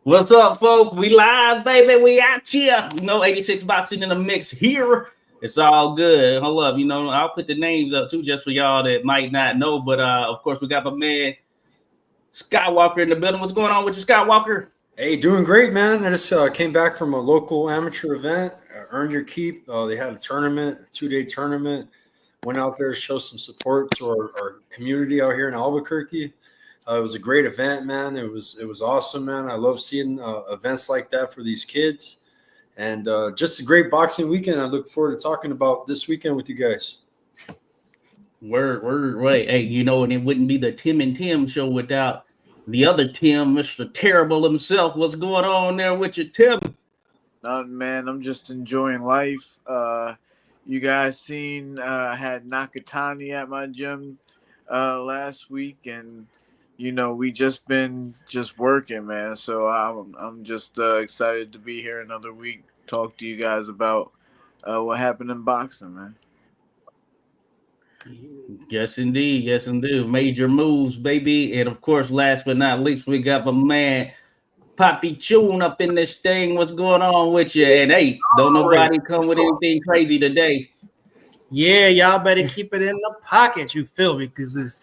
What's up, folks? We live, baby. We out here. 86 boxing in the mix here. It's all good. Hold up. I'll put the names up too, just for y'all that might not know. But of course, we got my man Skywalker in the building. What's going on with you, Skywalker? Hey, doing great, man. I just came back from a local amateur event, Earn Your Keep. They had a tournament, a 2-day tournament. Went out there to show some support to our community out here in Albuquerque. It was a great event, man. It was awesome, man. I love seeing events like that for these kids, and just a great boxing weekend. I look forward to talking about this weekend with you guys. Word. Wait, hey, and it wouldn't be the Tim and Tim show without the other Tim, Mr. Terrible himself. What's going on there with you, Tim? Nothing, man. I'm just enjoying life. You guys seen I had Nakatani at my gym last week, and we just been working, man. So I'm just excited to be here another week, talk to you guys about what happened in boxing, man. Yes, indeed. Major moves, baby. And of course, last but not least, we got my man Poppy Tune up in this thing. What's going on with you? And hey, don't nobody come with anything crazy today. Yeah, y'all better keep it in the pocket, you feel me? Because it's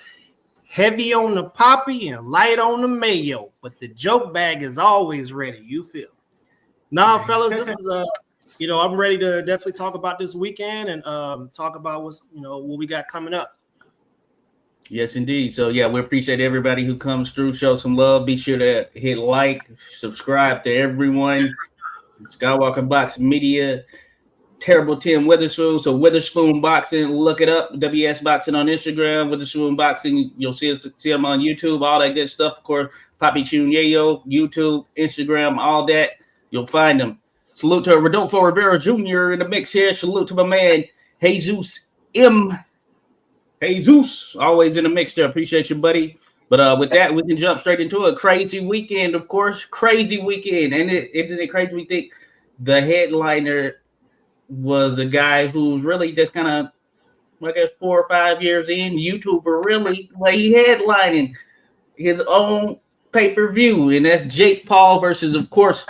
heavy on the poppy and light on the mayo. But the joke bag is always ready, you feel me? Nah, fellas, this is I'm ready to definitely talk about this weekend and talk about what we got coming up. Yes, indeed. So yeah, we appreciate everybody who comes through. Show some love. Be sure to hit like, subscribe to everyone. Skywalker Boxing Media, Terrible Tim Witherspoon. So Witherspoon Boxing, look it up. WS Boxing on Instagram, Witherspoon Boxing. You'll see him on YouTube, all that good stuff. Of course, Poppy Tune Yayo, YouTube, Instagram, all that. You'll find them. Salute to Rodolfo Rivera Jr. in the mix here. Salute to my man, Jesus M. Jesus, always in the mix there. Appreciate you, buddy. But with that, we can jump straight into a crazy weekend, of course. Crazy weekend. And it crazy we think the headliner was a guy who's really just kind of, 4 or 5 years in, YouTuber, really, like he headlining his own pay-per-view. And that's Jake Paul versus, of course,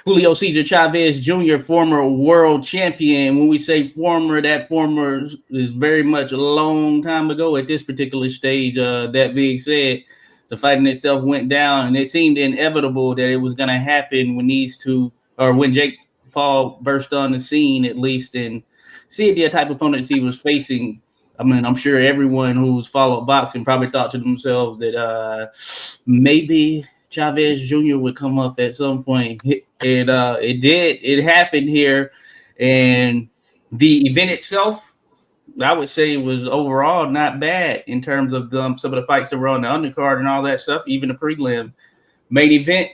Julio Cesar Chavez Jr., former world champion. When we say former, that former is very much a long time ago at this particular stage. That being said, the fight in itself went down, and it seemed inevitable that it was going to happen when Jake Paul burst on the scene, at least, and see the type of opponents he was facing. I mean, I'm sure everyone who's followed boxing probably thought to themselves that maybe Chavez Jr. would come up at some point. It did. It happened here, and the event itself, I would say, was overall not bad in terms of some of the fights that were on the undercard and all that stuff. Even the prelim, main event,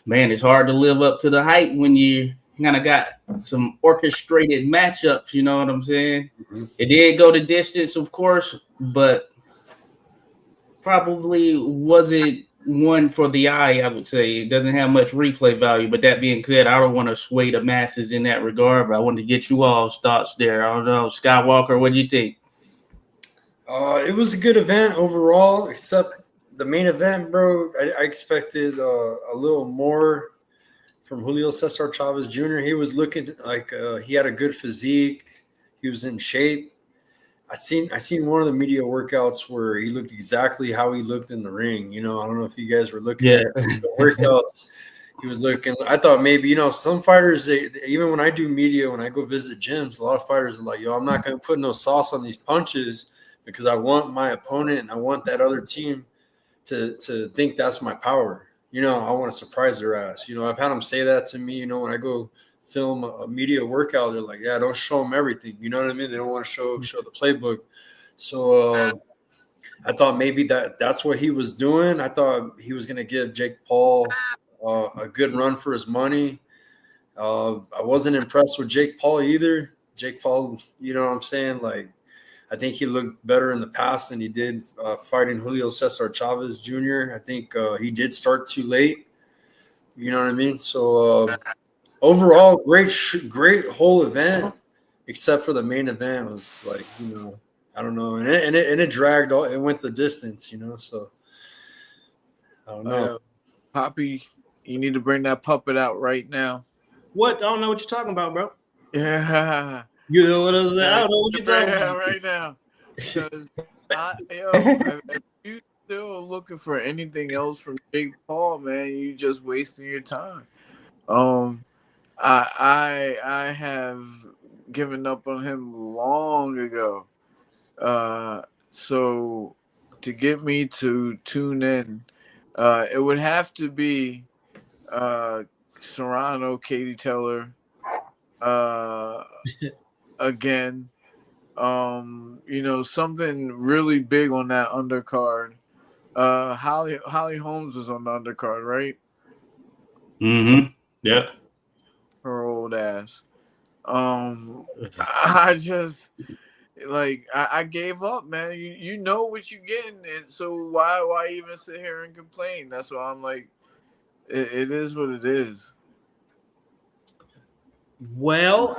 man, it's hard to live up to the hype when you kind of got some orchestrated matchups. You know what I'm saying? Mm-hmm. It did go the distance, of course, but probably wasn't one for the eye. I would say it doesn't have much replay value. But that being said, I don't want to sway the masses in that regard. But I wanted to get you all's thoughts there. I don't know, Skywalker, what do you think? It was a good event overall, except the main event, bro. I expected a little more from Julio Cesar Chavez Jr. He was looking like he had a good physique. He was in shape. I seen one of the media workouts where he looked exactly how he looked in the ring. I don't know if you guys were looking at the workouts. He was looking. I thought maybe some fighters. Even when I do media, when I go visit gyms, a lot of fighters are like, "Yo, I'm not going to put no sauce on these punches because I want my opponent and I want that other team to think that's my power. I want to surprise their ass. I've had them say that to me. When I go film a media workout, they're like, yeah, don't show them everything. You know what I mean? They don't want to show the playbook. So I thought maybe that's what he was doing. I thought he was going to give Jake Paul a good run for his money. I wasn't impressed with Jake Paul either. Jake Paul, you know what I'm saying? Like, I think he looked better in the past than he did fighting Julio Cesar Chavez Jr. I think he did start too late. You know what I mean? So overall, great whole event, except for the main event. It was like, I don't know, and it dragged all. It went the distance, So I don't know. Poppy, You need to bring that puppet out right now. What? I don't know what you're talking about, bro. Yeah. You know what I'm saying? I don't know what you're talking about. Right now. Because if you still looking for anything else from Jake Paul, man, you just wasting your time. I have given up on him long ago. So to get me to tune in, it would have to be Serrano, Katie Taylor, again. Something really big on that undercard. Holly Holmes was on the undercard, right? Mm-hmm. Yep. Her old ass. I just I gave up, man. You know what you're getting, and so why even sit here and complain? That's why I'm like, it is what it is. Well,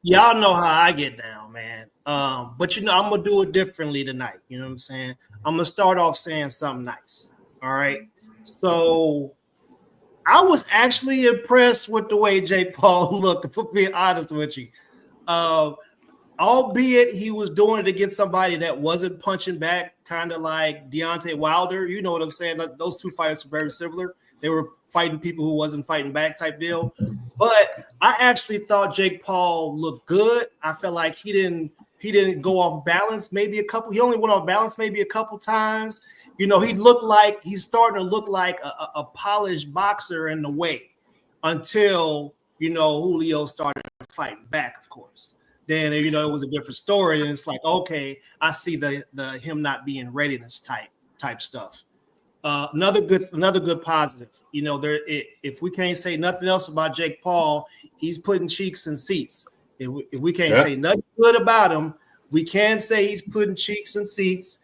y'all know how I get down, man. But I'm gonna do it differently tonight. You know what I'm saying? I'm gonna start off saying something nice. All right. So I was actually impressed with the way Jake Paul looked, to be honest with you. Albeit he was doing it against somebody that wasn't punching back, kind of like Deontay Wilder. You know what I'm saying? Like, those two fighters were very similar. They were fighting people who wasn't fighting back type deal. But I actually thought Jake Paul looked good. I felt like he didn't go off balance. He only went off balance maybe a couple times. He looked like he's starting to look like a polished boxer in a way until, Julio started fighting back, of course. Then, it was a different story. And it's like, okay, I see the him not being readiness type stuff. Another good positive. If we can't say nothing else about Jake Paul, he's putting cheeks in seats. If we can't say nothing good about him, we can say he's putting cheeks in seats,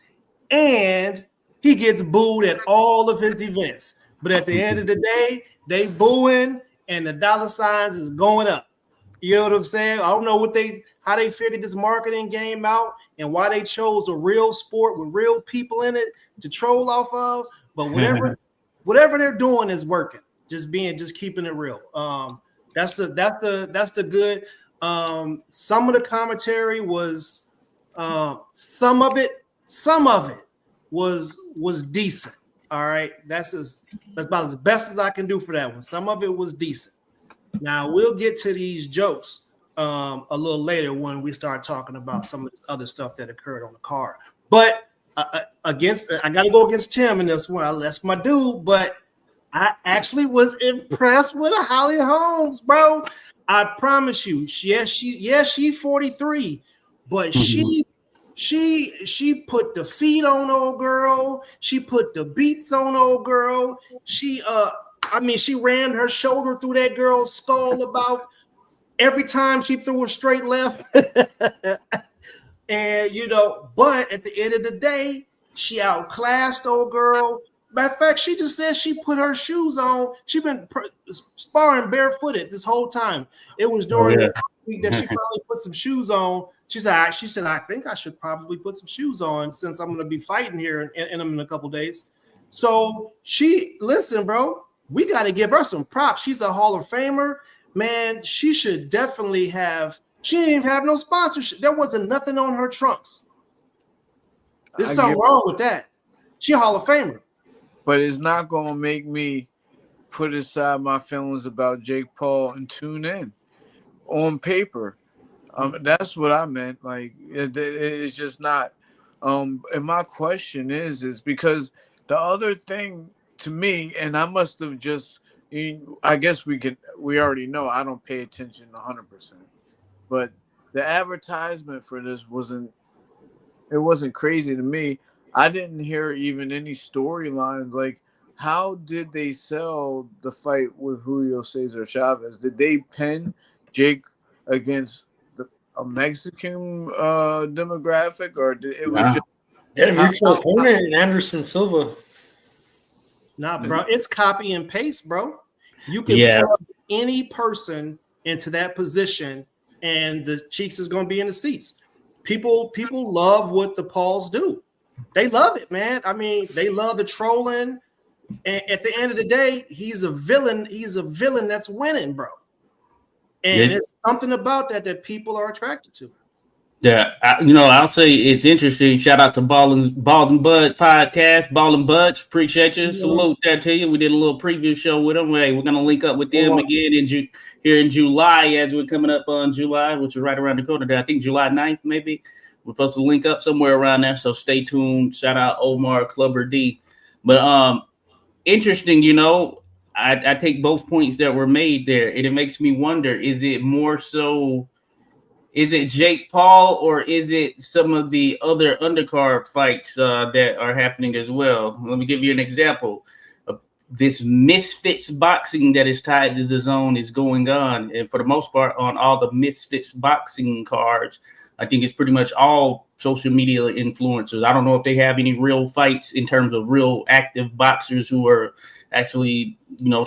and he gets booed at all of his events. But at the end of the day, they booing and the dollar signs is going up. You know what I'm saying? I don't know how they figured this marketing game out and why they chose a real sport with real people in it to troll off of. But whatever they're doing is working. Just keeping it real. That's the good. Some of the commentary was some of it was decent. All right. That's about as best as I can do for that one. Some of it was decent. Now we'll get to these jokes a little later when we start talking about some of this other stuff that occurred on the card. But I got to go against Tim in this one. That's my dude. But I actually was impressed with Holly Holmes, bro. I promise you. She's 43, but she put the feet on old girl. She put the beats on old girl. She ran her shoulder through that girl's skull about every time she threw a straight left. And, but at the end of the day, she outclassed old girl. Matter of fact, she just said she put her shoes on. She's been sparring barefooted this whole time. It was during the week that she finally put some shoes on. She said, I think I should probably put some shoes on since I'm going to be fighting here in a couple days. So listen, bro, we got to give her some props. She's a Hall of Famer. Man, she should definitely have. She didn't even have no sponsorship. There wasn't nothing on her trunks. There's something wrong with that. She a Hall of Famer. But it's not going to make me put aside my feelings about Jake Paul and tune in on paper. That's what I meant. Like, it's just not. And my question is because the other thing to me, and I must have just, I guess we already know I don't pay attention 100%. But the advertisement for this wasn't crazy to me. I didn't hear even any storylines. Like, how did they sell the fight with Julio Cesar Chavez? Did they pin Jake against a Mexican demographic, or it was just a mutual opponent in Anderson Silva? Nah, bro, it's copy and paste, bro. You can plug any person into that position, and the cheeks is going to be in the seats. People love what the Pauls do. They love it, man. I mean, they love the trolling. And at the end of the day, he's a villain. He's a villain that's winning, bro. And Yeah. it's something about that people are attracted to. Yeah, I'll say it's interesting. Shout out to Balls and Buds podcast, Ball and Buds. Appreciate you. Salute that to you. We did a little preview show with them. Hey, we're gonna link up with them again here in July as we're coming up on July, which is right around the corner there. I think July 9th, maybe. We're supposed to link up somewhere around there. So stay tuned. Shout out Omar Clubber D. But interesting, I take both points that were made there, and it makes me wonder: is it more so? Is it Jake Paul or is it some of the other undercard fights that are happening as well? Let me give you an example. This Misfits boxing that is tied to the zone is going on. And for the most part, on all the Misfits boxing cards, I think it's pretty much all social media influencers. I don't know if they have any real fights in terms of real active boxers who are actually,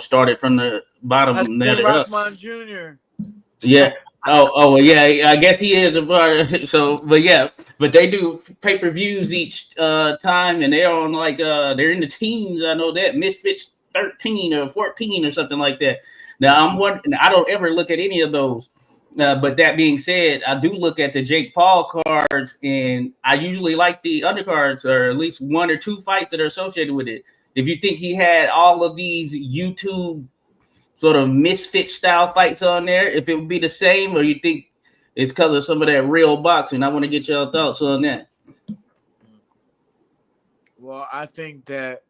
started from the bottom. That's Rockman Jr. Yeah. Oh, yeah. I guess he is a part. So, but they do pay-per-views each time, and they're on they're in the teens. I know that Misfits 13 or 14 or something like that. Now I'm wondering. I don't ever look at any of those. But that being said, I do look at the Jake Paul cards, and I usually like the undercards or at least one or two fights that are associated with it. If you think he had all of these YouTube sort of misfit style fights on there, if it would be the same, or you think it's because of some of that real boxing? I want to get your thoughts on that. Well, I think that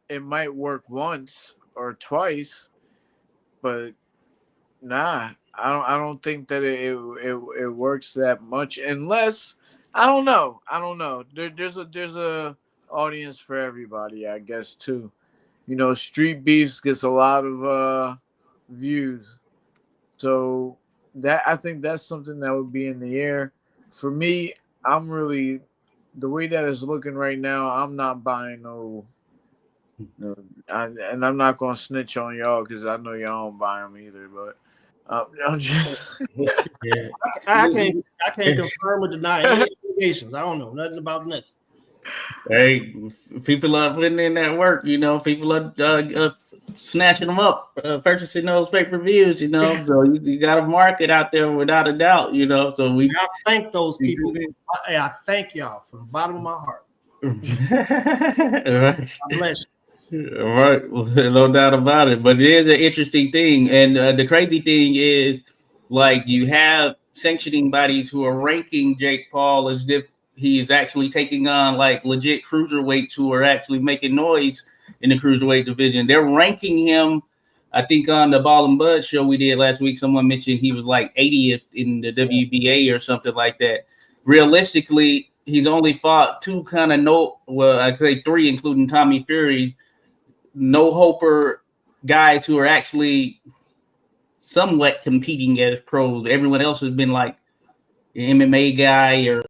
it might work once or twice, but nah, I don't think that it works that much unless I don't know. There's a audience for everybody, I guess, too. Street Beefs gets a lot of views. So that I think that's something that would be in the air. For me, I'm really the way that it's looking right now, I'm not buying and I'm not gonna snitch on y'all because I know y'all don't buy them either. But I'm just I can't confirm or deny any allegations. I don't know nothing about nothing. Hey, people are putting in that work. People are snatching them up, purchasing those pay-per-views. So you got a market out there without a doubt. So I thank those people. I thank y'all from the bottom of my heart. Right. God bless you. All right, well, no doubt about it. But it is an interesting thing, and the crazy thing is, you have sanctioning bodies who are ranking Jake Paul as if he is actually taking on legit cruiserweights who are actually making noise in the cruiserweight division. They're ranking him. I think on the Ball and Bud show we did last week, someone mentioned he was 80th in the WBA or something like that. Realistically, he's only fought two I'd say three, including Tommy Fury, no-hoper guys who are actually somewhat competing as pros. Everyone else has been an MMA guy or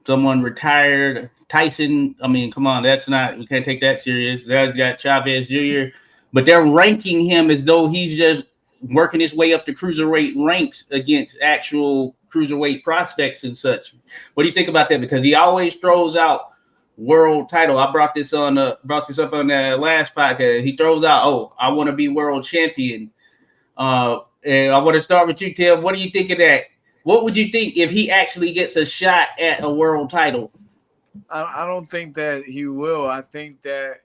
someone retired. Tyson, I mean, come on, we can't take that serious. That's got Chavez Jr., but they're ranking him as though he's just working his way up the cruiserweight ranks against actual cruiserweight prospects and such. What do you think about that? Because he always throws out world title. I brought this up on the last podcast. He throws out, I want to be world champion. And I want to start with you, Tim. What do you think of that? What would you think if he actually gets a shot at a world title? I don't think that he will. I think that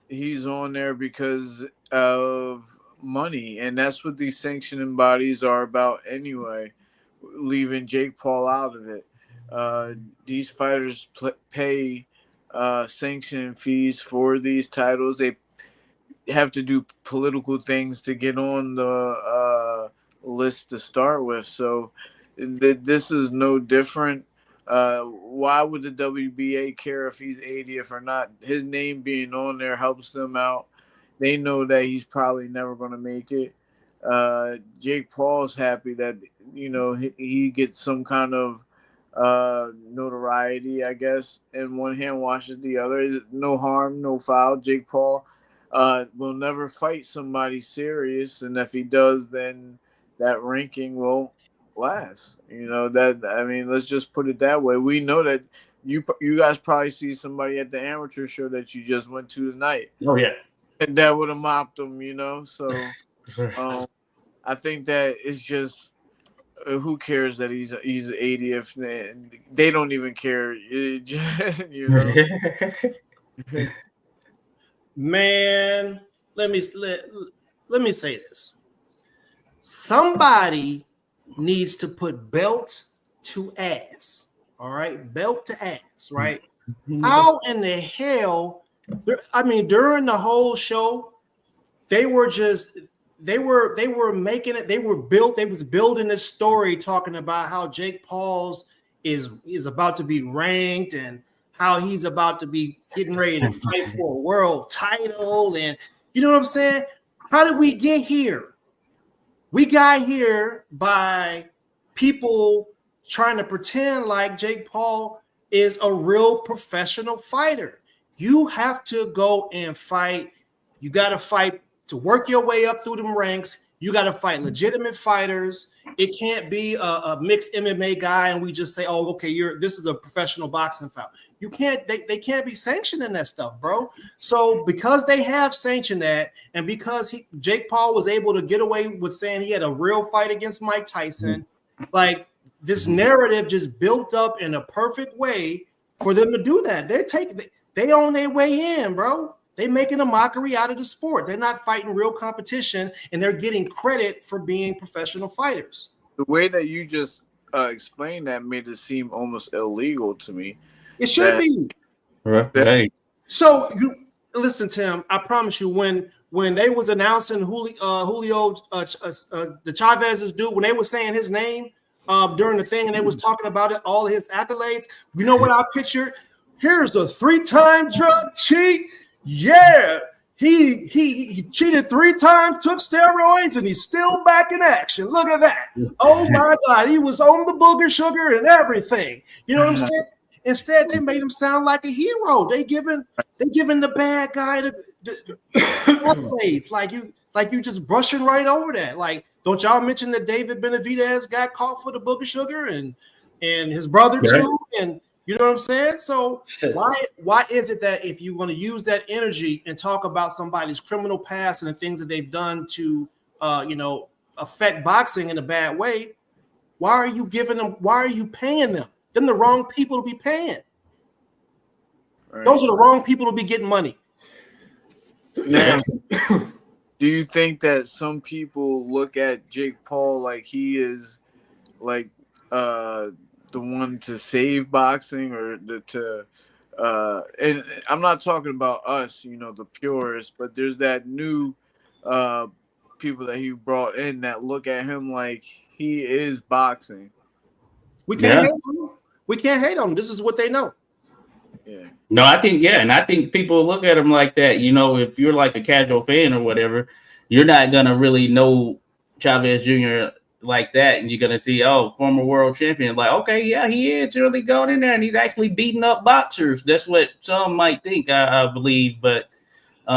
he's on there because of money, and that's what these sanctioning bodies are about anyway, leaving Jake Paul out of it. These fighters pay sanctioning fees for these titles. They have to do political things to get on the list to start with. So this is no different. Why would the WBA care if he's 80th or not? His name being on there helps them out. They know that he's probably never going to make it. Jake Paul's happy that he gets some kind of notoriety, I guess, and one hand washes the other. No harm, no foul. Jake Paul will never fight somebody serious, and if he does, then that ranking will last. Let's just put it that way. We know that you guys probably see somebody at the amateur show that you just went to tonight, Oh yeah. and that would have mopped him, you know. So I think that it's just who cares that he's 80th? They don't even care, you know. Man, let me say this. Somebody needs to put belt to ass. All right, belt to ass, right? How in the hell? I mean, during the whole show, they were making it. They was building this story talking about how Jake Paul's is about to be ranked and how he's about to be getting ready to fight for a world title, and you know what I'm saying? How did we get here? We got here by people trying to pretend like Jake Paul is a real professional fighter. You have to go and fight. You got to fight to work your way up through them ranks. You got to fight legitimate fighters. It can't be a mixed MMA guy and we just say, oh, okay, this is a professional boxing fight. You can't, they can't be sanctioning that stuff, bro. So because they have sanctioned that, and because Jake Paul was able to get away with saying he had a real fight against Mike Tyson, like this narrative just built up in a perfect way for them to do that. They on their way in, bro. They making a mockery out of the sport. They're not fighting real competition, and they're getting credit for being professional fighters. The way that you just explained that made it seem almost illegal to me. It should be. Right. So listen, Tim. I promise you, when they was announcing Julio, the Chavez's dude, when they were saying his name during the thing, and they was talking about it, all his accolades. You know what I pictured? Here's a 3-time drug cheat. Yeah, he cheated 3 times, took steroids, and he's still back in action. Look at that. Oh my God, he was on the booger sugar and everything. You know what I'm saying? Instead, they made him sound like a hero. They giving the bad guy the accolades, like you just brushing right over that. Like, don't y'all mention that David Benavidez got caught for the booger sugar and his brother too, and you know what I'm saying? So why is it that if you want to use that energy and talk about somebody's criminal past and the things that they've done to affect boxing in a bad way, why are you paying them? Them the wrong people to be paying. Right. Those are the wrong people to be getting money. Now, do you think that some people look at Jake Paul like he is like the one to save boxing, or and I'm not talking about us, the purists, but there's that new people that he brought in that look at him like he is boxing. We can't hate on him. We can't hate on him. This is what they know. Yeah. No, I think people look at him like that. If you're like a casual fan or whatever, you're not gonna really know Chavez Jr. like that, and you're gonna see, former world champion, like, okay, yeah, he is really going in there and he's actually beating up boxers. That's what some might think, I believe, but it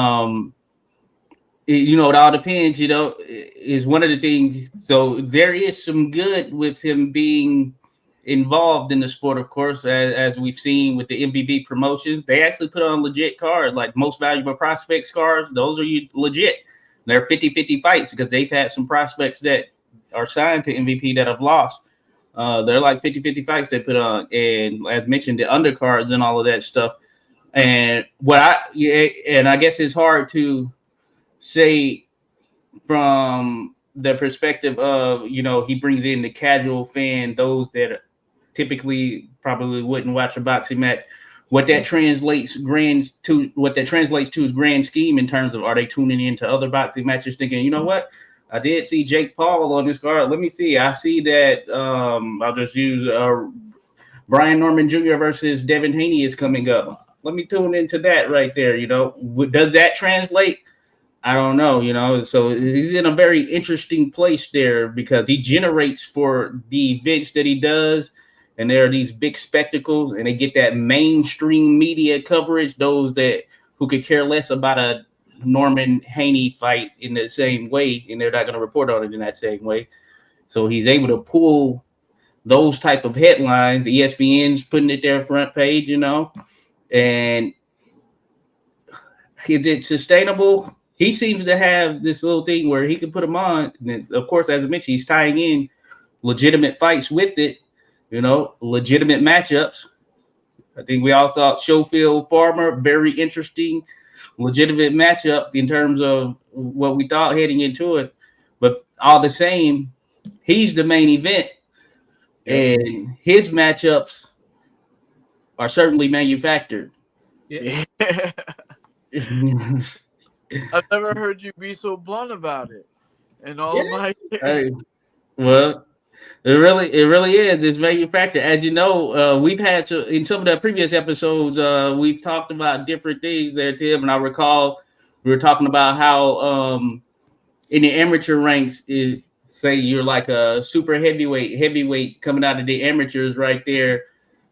all depends. Is one of the things. So there is some good with him being involved in the sport, of course, as we've seen with the MVP promotion. They actually put on legit cards, like most valuable prospects cards. Those are legit. They're 50-50 fights because they've had some prospects that are signed to MVP that have lost. They're like 50-50 fights they put on, and as mentioned, the undercards and all of that stuff. And I guess it's hard to say from the perspective of he brings in the casual fan, those that typically probably wouldn't watch a boxing match. What that translates to is grand scheme in terms of, are they tuning into other boxing matches thinking, you know what? I did see Jake Paul on this card. Let me see. I see that I'll just use Brian Norman Jr. versus Devin Haney is coming up. Let me tune into that right there. Does that translate? I don't know, so he's in a very interesting place there because he generates for the events that he does. And there are these big spectacles and they get that mainstream media coverage, those who could care less about a Norman Haney fight in the same way, and they're not going to report on it in that same way. So he's able to pull those type of headlines. ESPN's putting it their front page, you know, and is it sustainable? He seems to have this little thing where he can put them on. And of course, as I mentioned, he's tying in legitimate fights with it, you know, legitimate matchups. I think we all thought Schofield Farmer, very interesting, legitimate matchup in terms of what we thought heading into it. But all the same, he's the main event, and his matchups are certainly manufactured. Yeah. I've never heard you be so blunt about it. And all of my Hey, well, it really is. It's manufactured. As you know, we've had to in some of the previous episodes. We've talked about different things there, Tim. And I recall we were talking about how in the amateur ranks, say you're like a super heavyweight coming out of the amateurs right there.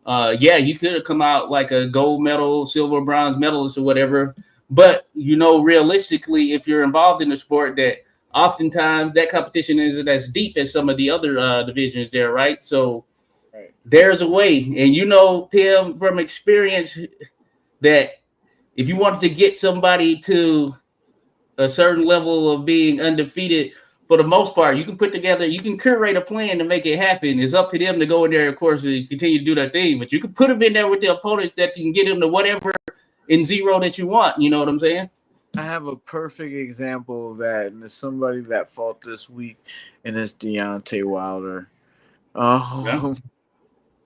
Yeah, you could have come out like a gold medal, silver, bronze medalist or whatever. But, you know, realistically, if you're involved in the sport, that oftentimes that competition isn't as deep as some of the other divisions there, right? So there's a way. And, you know, Tim, from experience, that if you wanted to get somebody to a certain level of being undefeated, for the most part, you can curate a plan to make it happen. It's up to them to go in there, of course, and continue to do their thing. But you can put them in there with the opponents that you can get them to whatever in zero that you want. You know what I'm saying? I have a perfect example of that, and it's somebody that fought this week, and it's Deontay Wilder.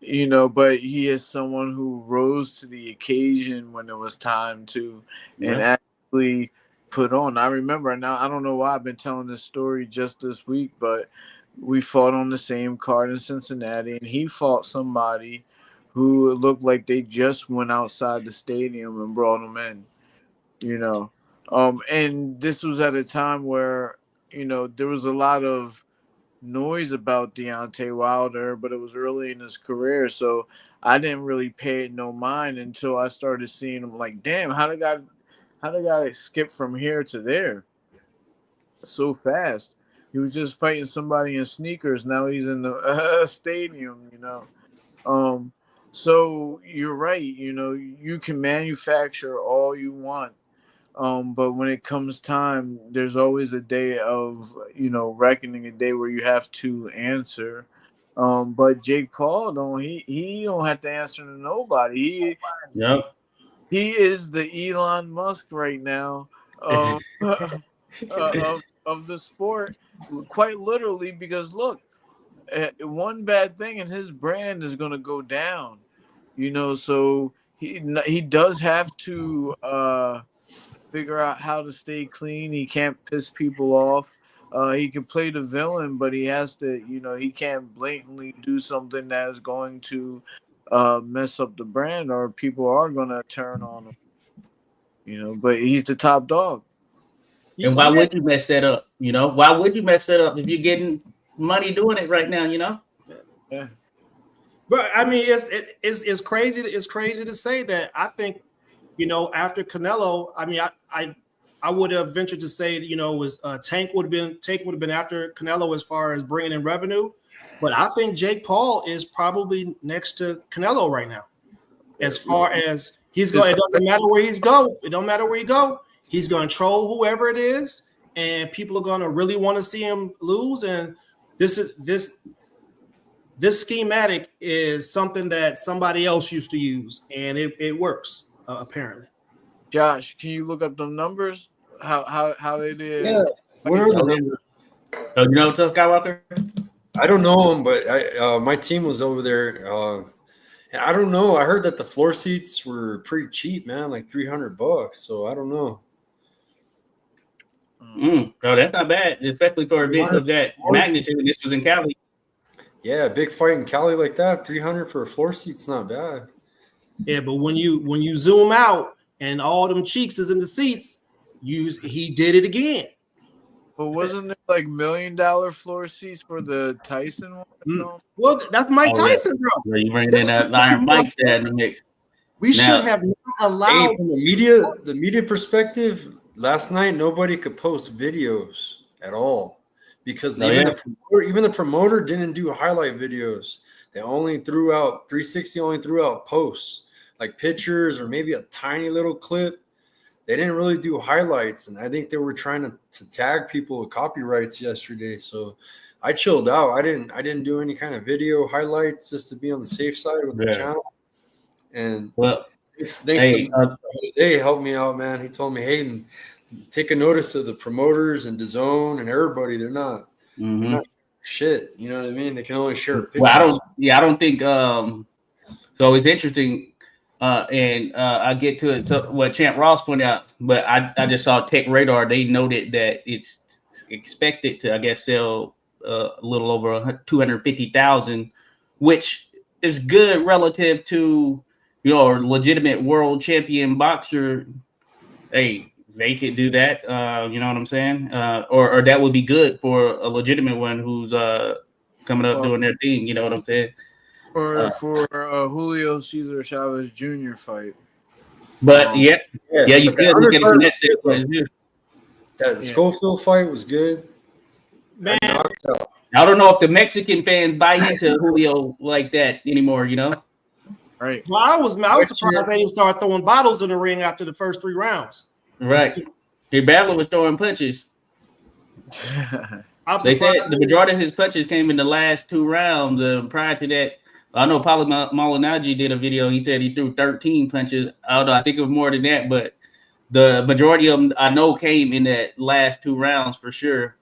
You know, but he is someone who rose to the occasion when it was time to, and actually put on. I remember now. I don't know why I've been telling this story just this week, but we fought on the same card in Cincinnati, and he fought somebody who looked like they just went outside the stadium and brought him in. You know, and this was at a time where, you know, there was a lot of noise about Deontay Wilder, but it was early in his career, so I didn't really pay it no mind until I started seeing him. Like, damn, how the guy skip from here to there so fast? He was just fighting somebody in sneakers. Now he's in the stadium, you know. So you're right. You know, you can manufacture all you want. But when it comes time, there's always a day of, you know, reckoning, a day where you have to answer. But Jake Paul he don't have to answer to nobody. He is the Elon Musk right now of the sport, quite literally, because look, one bad thing and his brand is going to go down, you know. So he does have to figure out how to stay clean. He can't piss people off. He can play the villain, but he has to, you know, he can't blatantly do something that is going to mess up the brand, or people are going to turn on him, you know. But he's the top dog. And why would you mess that up? You know, why would you mess that up if you're getting money doing it right now? You know. Yeah. But I mean, it's crazy. It's crazy to say that. I think, you know, after Canelo, I mean, I would have ventured to say, you know, was Tank would have been after Canelo as far as bringing in revenue. But I think Jake Paul is probably next to Canelo right now. As far as he's going, it doesn't matter where he's go. It don't matter where he go. He's going to troll whoever it is, and people are going to really want to see him lose. And this schematic is something that somebody else used to use, and it works apparently. Josh, can you look up the numbers? How they did? Yeah. What are the numbers? You know, Tough Skywalker? I don't know him, but my team was over there. And I don't know. I heard that the floor seats were pretty cheap, man, like $300. So I don't know. No, that's not bad, especially for a event of that magnitude. This was in Cali. Yeah, big fight in Cali like that. $300 for a floor seat's not bad. Yeah, but when you zoom out and all them cheeks is in the seats, he did it again. But wasn't it like $1 million floor seats for the Tyson one? Well, that's Mike Tyson, bro. Yeah, you bring in that Iron Mike there in the mix. We should have not allowed. Hey, from the media perspective, last night nobody could post videos at all because even the promoter didn't do highlight videos. They only threw out 360, only threw out posts like pictures or maybe a tiny little clip. They didn't really do highlights, and I think they were trying to tag people with copyrights yesterday. So I chilled out. I didn't do any kind of video highlights just to be on the safe side with the channel. And well, thanks hey, to Jose helped me out, man. He told me, hey, take a notice of the promoters and DAZN and everybody. They're not shit. You know what I mean? They can only share pictures. Well, I don't think. So it's interesting. And I get to it. So what Champ Ross pointed out, but I just saw Tech Radar. They noted that it's expected to, I guess, sell a little over 250,000, which is good relative to, you know, a legitimate world champion boxer. Hey, they could do that. You know what I'm saying? Or that would be good for a legitimate one who's coming up doing their thing. You know what I'm saying? Or for Julio Cesar Chavez Jr. fight. But you could look at the that Schofield fight was good. Man, I don't know if the Mexican fans buy into Julio like that anymore, you know? Right. Well, I was surprised they didn't start throwing bottles in the ring after the first 3 rounds. Right. They battled with throwing punches. They said the majority of his punches came in the last 2 rounds. Prior to that, I know Paulo Malignaggi did a video. He said he threw 13 punches. I don't know. I think it was more than that, but the majority of them I know came in that last 2 rounds for sure.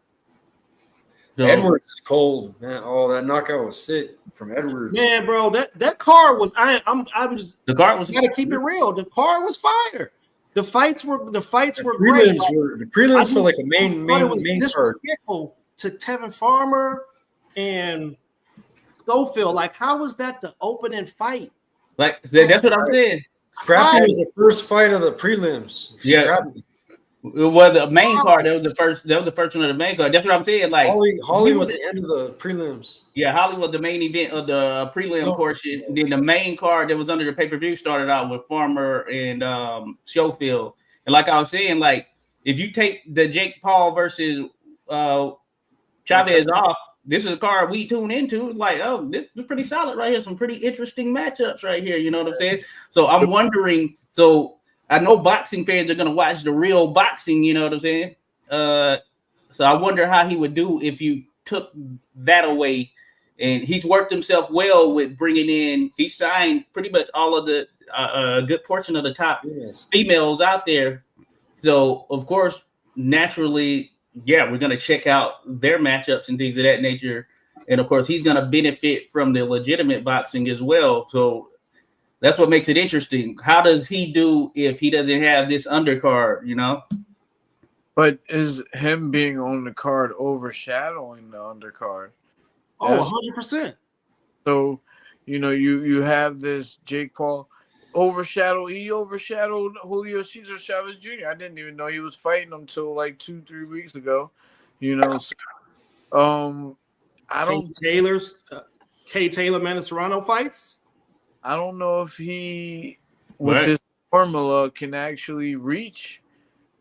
So, Edwards is cold, man. Oh, that knockout was sick from Edwards. Man, bro, that card was. I'm just. The card was. Got to keep it real. The card was fire. The fights were great. The prelims were like a main disrespectful to Tevin Farmer and Schofield. Like, how was that the opening fight? Like that's what I'm saying. Scrappy was the first fight of the prelims. Yeah. Scrappy. Well, the main card, that was the first one of the main card. That's what I'm saying. Like Holly was the end of the prelims. Yeah, Holly was the main event of the prelim portion. And then the main card that was under the pay-per-view started out with Farmer and Schofield. And like I was saying, like if you take the Jake Paul versus Chavez off, this is a card we tune into. Like, oh, this is pretty solid right here. Some pretty interesting matchups right here. You know what I'm saying? So I'm wondering. So I know boxing fans are gonna watch the real boxing. You know what I'm saying? So I wonder how he would do if you took that away. And he's worked himself well with bringing in. He signed pretty much all of the good portion of the top females out there. So of course, naturally, yeah, we're gonna check out their matchups and things of that nature. And of course, he's gonna benefit from the legitimate boxing as well. So that's what makes it interesting. How does he do if he doesn't have this undercard, you know? But is him being on the card overshadowing the undercard? Oh, 100%. So, you know, you have this Jake Paul overshadowed Julio Cesar Chavez Jr. I didn't even know he was fighting until like 2-3 weeks ago. You know, I don't K Taylor Manny Serrano fights. I don't know if he with this formula can actually reach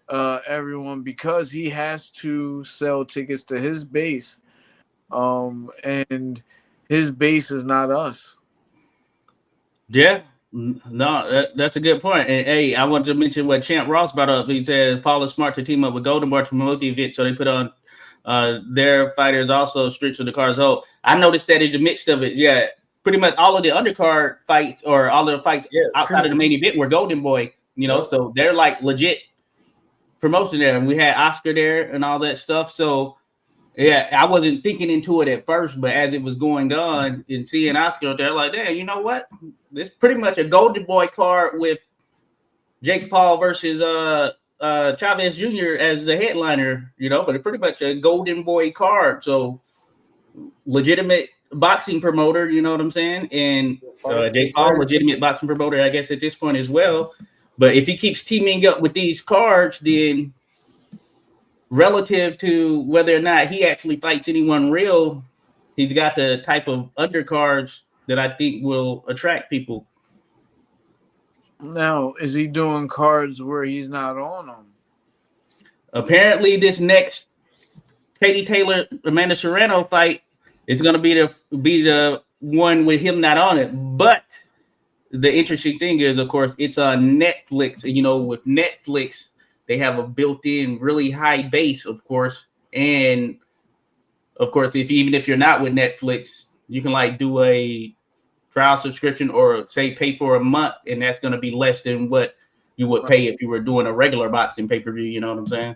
everyone because he has to sell tickets to his base. And his base is not us. Yeah, no, that's a good point. And hey, I wanted to mention what Champ Ross brought up. He says Paul is smart to team up with Golden Boy to promote the event, so they put on their fighters also strict to the card. So I noticed that in the midst of it, yeah, pretty much all of the undercard fights or all of the fights outside of the main event were Golden Boy. You know, so they're like legit promotion there, and we had Oscar there and all that stuff. So. Yeah, I wasn't thinking into it at first, but as it was going on and seeing Oscar there, like, damn, you know what? It's pretty much a Golden Boy card with Jake Paul versus Chavez Jr. as the headliner, you know, but it's pretty much a Golden Boy card. So legitimate boxing promoter, you know what I'm saying? And Jake Paul, legitimate boxing promoter, I guess, at this point as well. But if he keeps teaming up with these cards, then relative to whether or not he actually fights anyone real, he's got the type of undercards that I think will attract people. Now, is he doing cards where he's not on them? Apparently, this next Katie Taylor Amanda Serrano fight is going to be the one with him not on it. But the interesting thing is, of course, it's on Netflix. And, you know, with Netflix, they have a built-in really high base, of course. And of course, even if you're not with Netflix, you can like do a trial subscription or say pay for a month, and that's going to be less than what you would pay if you were doing a regular boxing pay-per-view. You know what I'm saying?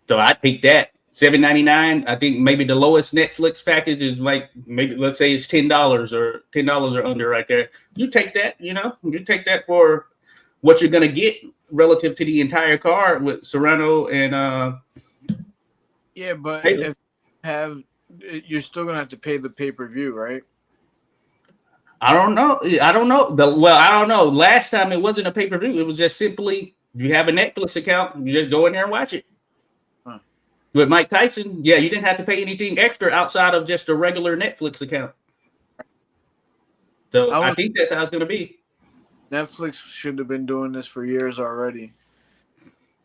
So I think that $7.99. I think maybe the lowest Netflix package is like maybe let's say it's $10 or $10 or under right there. You take that, you know, you take that for what you're gonna get relative to the entire card with Serrano and Yeah, but Taylor. you're still gonna have to pay the pay-per-view, right? I don't know. I don't know. Last time it wasn't a pay-per-view. It was just simply if you have a Netflix account, you just go in there and watch it. Huh. With Mike Tyson, yeah, you didn't have to pay anything extra outside of just a regular Netflix account. So I think that's how it's going to be. Netflix should have been doing this for years already.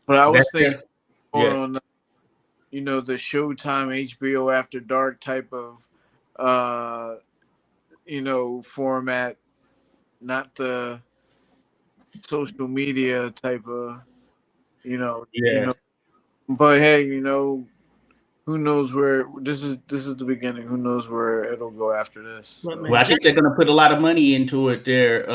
But I was thinking more on, you know, the Showtime, HBO After Dark type of, you know, format, not the social media type of, you know. But hey, you know, who knows where this is the beginning. Who knows where it'll go after this? Well, I think they're going to put a lot of money into it there.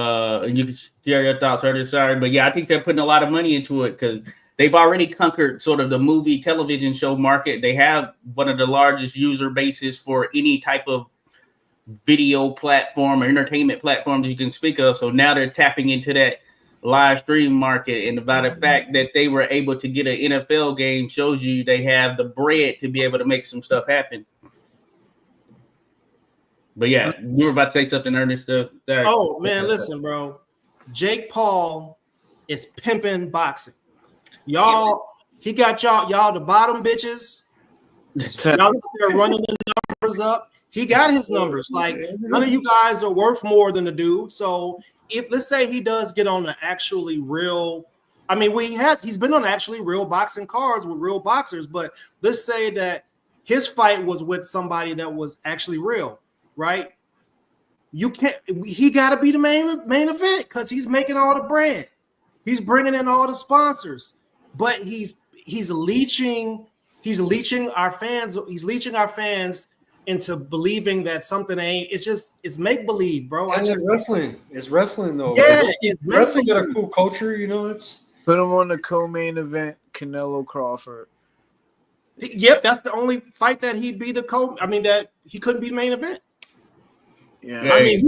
And you can share your thoughts, right? Sorry, but yeah, I think they're putting a lot of money into it because they've already conquered sort of the movie television show market. They have one of the largest user bases for any type of video platform or entertainment platform that you can speak of. So now they're tapping into that live stream market, and by the fact that they were able to get an NFL game shows you they have the bread to be able to make some stuff happen. But yeah, you were about to say something, Ernest. Oh man, listen, bro. Jake Paul is pimping boxing. Y'all, he got y'all the bottom bitches. Y'all are running the numbers up. He got his numbers. Like none of you guys are worth more than the dude. So if let's say he does get on the actually real, I mean, he's been on actually real boxing cards with real boxers, but let's say that his fight was with somebody that was actually real, right? You can't. He got to be the main event because he's making all the bread. He's bringing in all the sponsors, but he's leeching our fans. He's leeching our fans into believing that something ain't. It's make believe, bro. It's wrestling. It's wrestling though. Yeah, it's wrestling got a cool culture, you know. It's put him on the co-main event, Canelo Crawford. Yep, that's the only fight that he'd be that he couldn't be the main event. Yeah, I mean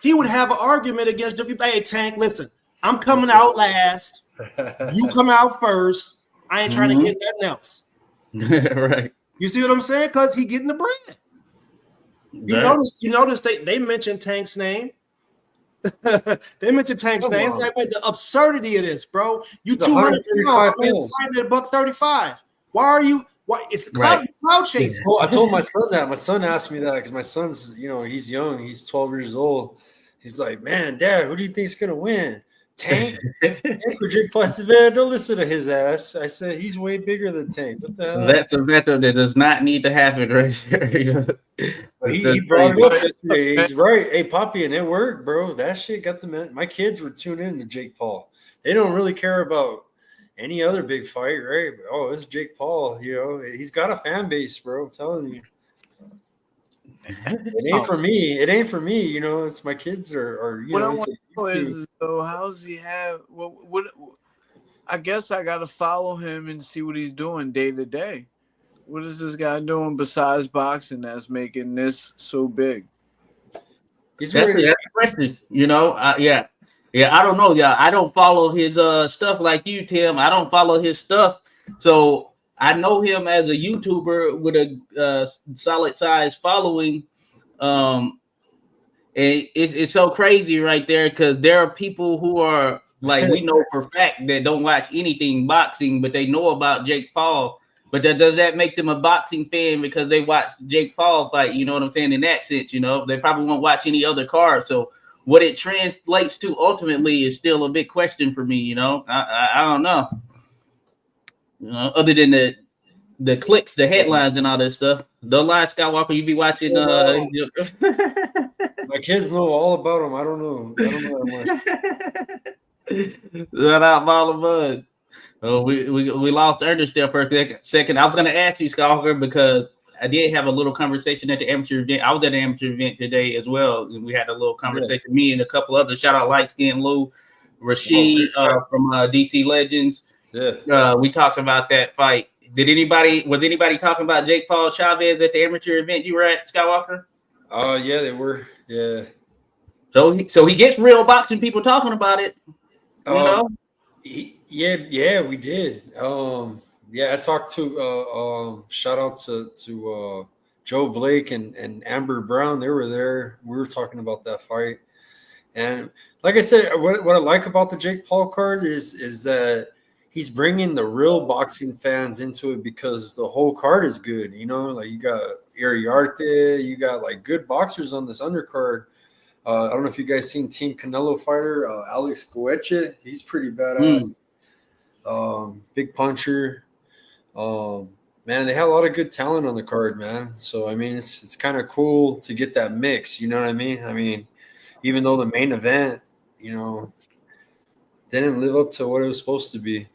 he would have an argument against WWE. Hey, Tank, listen, I'm coming out last. You come out first. I ain't trying to get nothing else. Right. You see what I'm saying? Because he getting the bread. You notice they mentioned Tank's name. They mentioned Tank's name. It's like the absurdity of this, bro. You 200 pounds fighting at $135. Why are you? Why it's cloud chasing? I told my son that. My son asked me that because my son's, you know, he's young. He's 12 years old. He's like, man, Dad, who do you think's gonna win? Tank? Tank or Jake Paul? I said, man, don't listen to his ass. I said he's way bigger than Tank. What the hell? That's a veteran that does not need to happen right there. He brought it up yesterday. He's right. Hey, Poppy, and it worked, bro. That shit got them. My kids were tuned in to Jake Paul. They don't really care about any other big fight, right? Oh, it's Jake Paul. You know, he's got a fan base, bro. I'm telling you. It ain't for me. It ain't for me. You know, it's my kids are you what know. I want to know is, though, how's he have? What? I guess I got to follow him and see what he's doing day to day. What is this guy doing besides boxing that's making this so big? He's that's the question. You know, yeah. I don't know. Yeah, I don't follow his stuff like you, Tim. I don't follow his stuff, so. I know him as a YouTuber with a solid size following. And it's so crazy right there because there are people who are like, we know for a fact that don't watch anything boxing, but they know about Jake Paul. But does that make them a boxing fan because they watch Jake Paul fight? You know what I'm saying? In that sense, you know, they probably won't watch any other card. So what it translates to ultimately is still a big question for me. You know, I don't know. You know, other than the clicks, the headlines, and all that stuff. Don't lie, Skywalker. You be watching. My kids know all about him. I don't know that much. Shout out Marlon Bud. Oh, we lost Ernest there for a second. I was going to ask you, Skywalker, because I did have a little conversation at the amateur event. I was at an amateur event today as well, and we had a little conversation. Me and a couple others. Shout out Light Skin Lou, Rashid from DC Legends. Yeah, we talked about that fight. Was anybody talking about Jake Paul Chavez at the amateur event you were at, Skywalker? Yeah, they were. Yeah. So he gets real boxing people talking about it. You know? Yeah, we did. I talked to shout out to Joe Blake and Amber Brown. They were there. We were talking about that fight. And like I said, what I like about the Jake Paul card is that he's bringing the real boxing fans into it because the whole card is good. You know, like you got Iriarte, you got like good boxers on this undercard. I don't know if you guys seen Team Canelo fighter Alex Goeche. He's pretty badass. Big puncher. Man, they had a lot of good talent on the card, man. So I mean, it's kind of cool to get that mix. You know what I mean? I mean, even though the main event, you know, didn't live up to what it was supposed to be.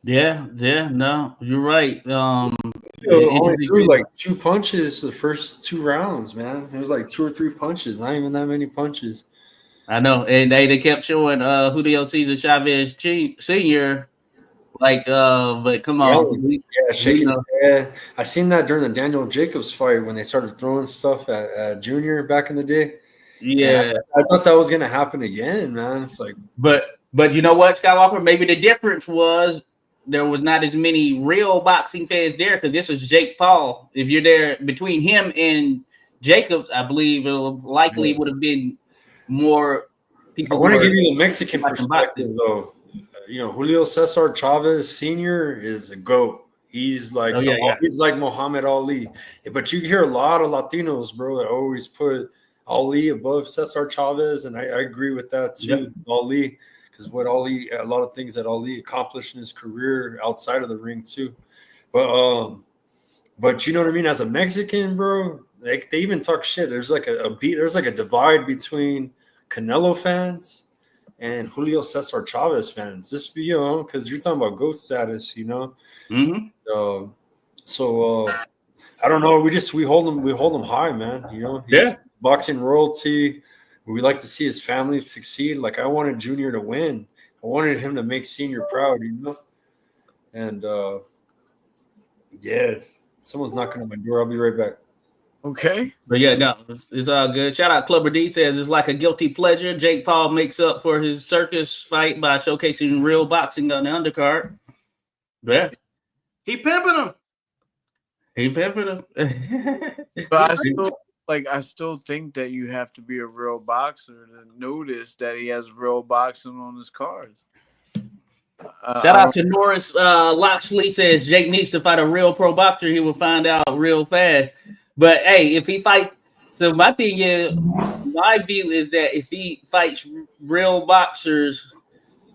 Yeah, no, you're right. Only threw like 2 punches the first 2 rounds, man. It was like 2 or 3 punches, not even that many punches. I know, and they kept showing Julio Cesar Chavez Sr. Like, but come on, shaking his head. I seen that during the Daniel Jacobs fight when they started throwing stuff at Junior back in the day. Yeah, I thought that was gonna happen again, man. It's like, but you know what, Skywalker? Maybe the difference was there was not as many real boxing fans there because this is Jake Paul. If you're there between him and Jacobs, I believe it likely would have been more people. I want to give you the Mexican perspective, though. You know, Julio Cesar Chavez Sr. is a GOAT. He's like he's like Muhammad Ali. But you hear a lot of Latinos, bro, that always put Ali above Cesar Chavez, and I agree with that too. Ali, because a lot of things that Ali accomplished in his career outside of the ring too. But you know what I mean? As a Mexican, bro, they even talk shit. There's like there's like a divide between Canelo fans and Julio Cesar Chavez fans. Just because you're talking about GOAT status, you know. Mm-hmm. So I don't know. We hold him high, man. You know. He's boxing royalty. We like to see his family succeed. Like I wanted Junior to win. I wanted him to make Senior proud, you know. And someone's knocking on my door. I'll be right back. Okay. But yeah, no, it's all good. Shout out Clubber D says it's like a guilty pleasure. Jake Paul makes up for his circus fight by showcasing real boxing on the undercard. Yeah. He pimping him. But I still think that you have to be a real boxer to notice that he has real boxing on his cards. Shout out to Norris Loxley says Jake needs to fight a real pro boxer. He will find out real fast. But hey, if he fights, so my thing is, my view is that if he fights real boxers,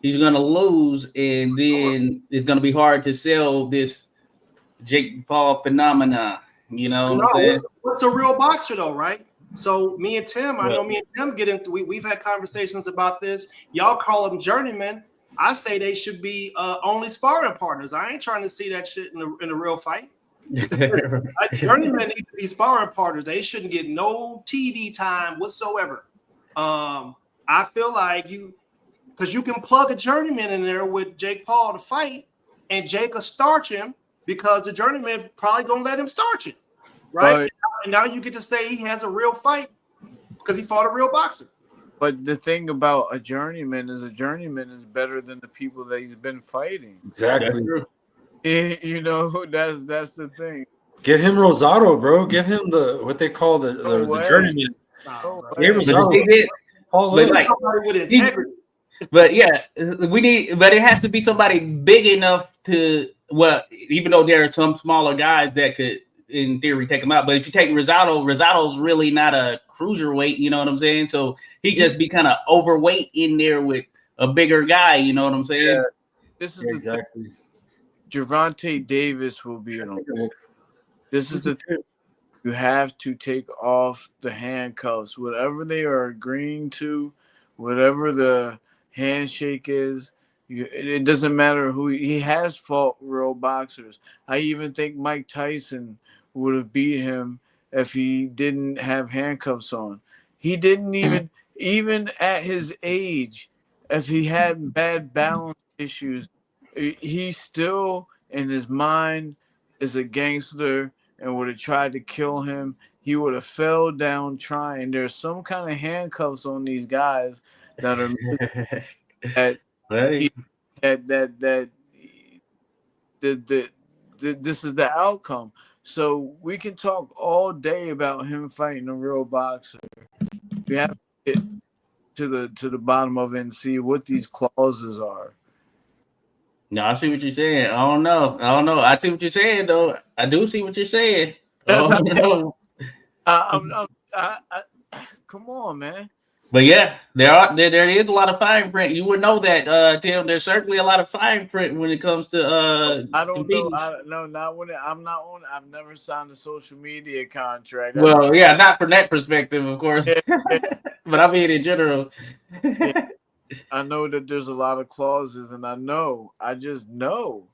he's gonna lose, and then it's gonna be hard to sell this Jake Paul phenomena. You know what I'm saying? What's a real boxer though, right? So me and Tim, I know me and Tim get into. We've had conversations about this. Y'all call them journeymen. I say they should be only sparring partners. I ain't trying to see that shit in a real fight. Journeymen need to be sparring partners. They shouldn't get no TV time whatsoever. I feel like because you can plug a journeyman in there with Jake Paul to fight, and Jake will starch him because the journeyman probably gonna let him starch it, right? And now you get to say he has a real fight because he fought a real boxer. But the thing about a journeyman is better than the people that he's been fighting. Exactly. You know, that's the thing. Give him Rosado, bro. Give him what they call the journeyman. With integrity. But yeah, but it has to be somebody big enough to even though there are some smaller guys that could, in theory, take him out. But if you take Rosado's really not a cruiserweight, you know what I'm saying? So he just be kind of overweight in there with a bigger guy, you know what I'm saying? Yeah. This is exactly. Gervonta Davis will be This is the thing. You have to take off the handcuffs, whatever they are agreeing to, whatever the handshake is. It doesn't matter who he has fought real boxers. I even think Mike Tyson would have beat him if he didn't have handcuffs on. He didn't even at his age, if he had bad balance issues, he still in his mind is a gangster and would have tried to kill him. He would have fell down trying. There's some kind of handcuffs on these guys that are that Right. that this is the outcome. So we can talk all day about him fighting a real boxer. We have to get to the bottom of it and see what these clauses are. No, I see what you're saying. I don't know. I see what you're saying, though. I do see what you're saying. Oh, no. Come on, man. But yeah, there is a lot of fine print. You would know that, Tim. There's certainly a lot of fine print when it comes to I don't competing. know. Not when I'm not on. I've never signed a social media contract. Well, yeah, not from that perspective, of course. But I mean in general. Yeah. I know that there's a lot of clauses, and I just know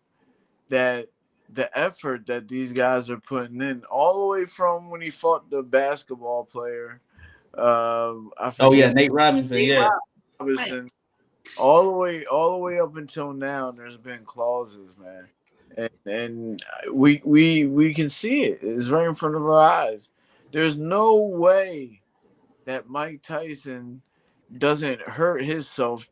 that the effort that these guys are putting in, all the way from when he fought the basketball player. Nate Robinson. Robinson, all the way up until now, there's been clauses, man, and we can see it. It's right in front of our eyes. There's no way that Mike Tyson doesn't hurt himself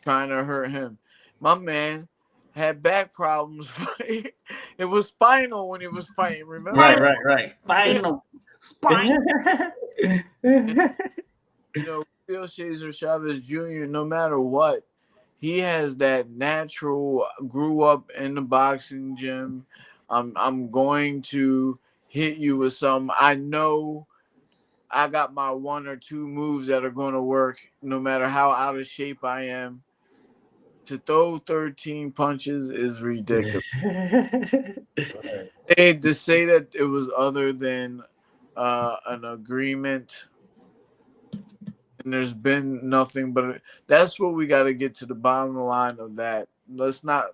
trying to hurt him. My man had back problems. It was spinal when he was fighting, remember? Right. Spinal. You know, Phil Cesar Chavez Jr., no matter what, he has that natural, grew up in the boxing gym. I'm going to hit you with some. I know I got my one or two moves that are going to work no matter how out of shape I am. To throw 13 punches is ridiculous. To say that it was other than an agreement, and there's been nothing but that's what we got to get to the bottom line of that. Let's not.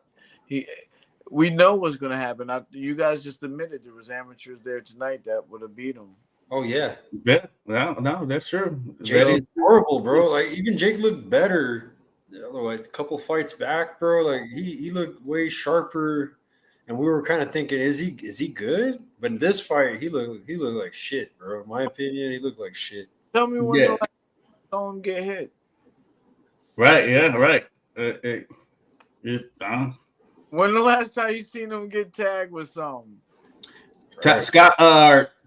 We know what's going to happen. You guys just admitted there was amateurs there tonight that would have beat him. Oh yeah. Yeah. No, that's true. Jake is horrible, bro. Like even Jake looked better. Like a couple fights back, bro. Like he looked way sharper, and we were kind of thinking, is he good? But in this fight, he looked like shit, bro. In my opinion, he looked like shit. Tell me when the last saw him get hit. Right. Yeah. Right. When the last time you seen him get tagged with something? Right. Scott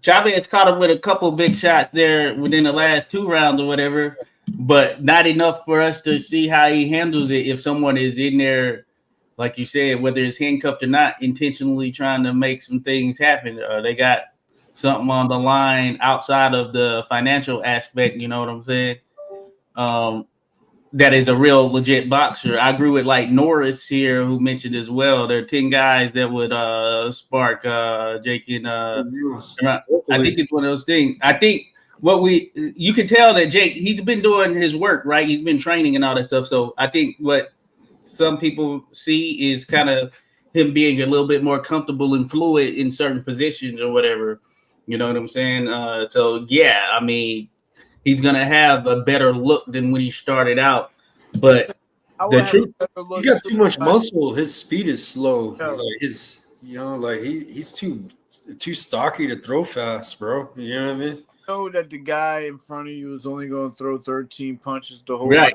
Chavez caught him with a couple big shots there within the last 2 rounds or whatever, but not enough for us to see how he handles it if someone is in there, like you said, whether it's handcuffed or not, intentionally trying to make some things happen. They got something on the line outside of the financial aspect, you know what I'm saying? That is a real legit boxer. I grew with like Norris here, who mentioned as well. There are 10 guys that would spark Jake and I think it's one of those things. I think you can tell that Jake, he's been doing his work, right? He's been training and all that stuff. So I think what some people see is kind of him being a little bit more comfortable and fluid in certain positions or whatever. You know what I'm saying? So yeah, I mean, he's gonna have a better look than when he started out. But the truth, he got too much muscle. His speed is slow. Like he's too stocky to throw fast, bro. You know what I mean? Know that the guy in front of you is only going to throw 13 punches the whole right.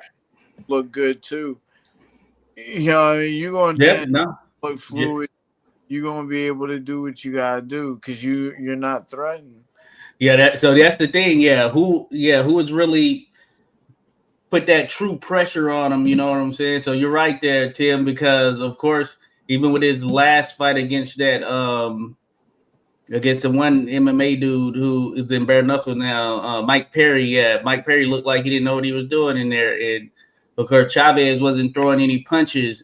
Look good too. You know, you're going to look fluid. You're going to be able to do what you got to do because you're not threatened. Yeah, so that's the thing. Who has really put that true pressure on him? You know what I'm saying? So you're right there, Tim, because of course, even with his last fight against that against the one MMA dude who is in bare knuckle now, Mike Perry. Yeah, Mike Perry looked like he didn't know what he was doing in there, and because Chavez wasn't throwing any punches,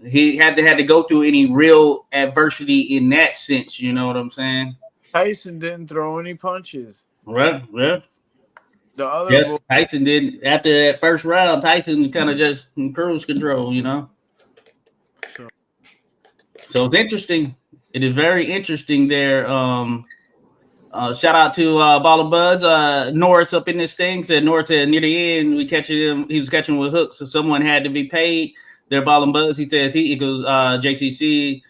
he had to go through any real adversity in that sense. You know what I'm saying? Tyson didn't throw any punches. Right. Yeah. The other Yeah. boy, Tyson did after that first round. Tyson kind of just in cruise control. You know. so So it's interesting. It is very interesting there. Shout out to Ball of Buds. Norris up in this thing said Norris said near the end we catching him. He was catching with hooks, so someone had to be paid. They're Ball and Buds. He says he equals JCC,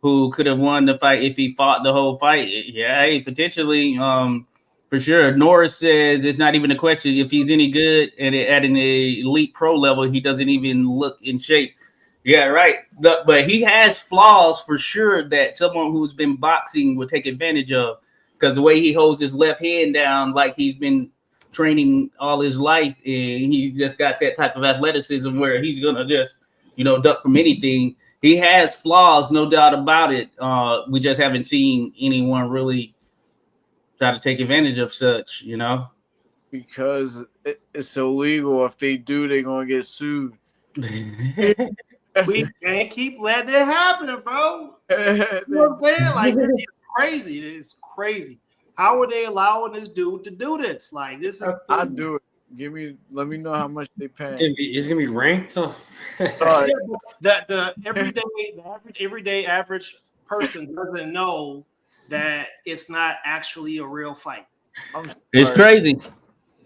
who could have won the fight if he fought the whole fight. Yeah, hey, potentially. For sure. Norris says it's not even a question if he's any good and at an elite pro level, he doesn't even look in shape. Yeah, right. But he has flaws for sure that someone who's been boxing would take advantage of, because the way he holds his left hand down, like he's been training all his life, and he's just got that type of athleticism where he's gonna just, duck from anything. He has flaws, no doubt about it. We just haven't seen anyone really try to take advantage of such, because it's illegal. If they do, they're gonna get sued. We can't keep letting it happen, bro. You know what I'm saying? Like, it's crazy. It's crazy. How are they allowing this dude to do this? Like, this is. I do it. Let me know how much they pay. He's gonna be ranked. Huh? The everyday average person doesn't know that it's not actually a real fight. It's crazy.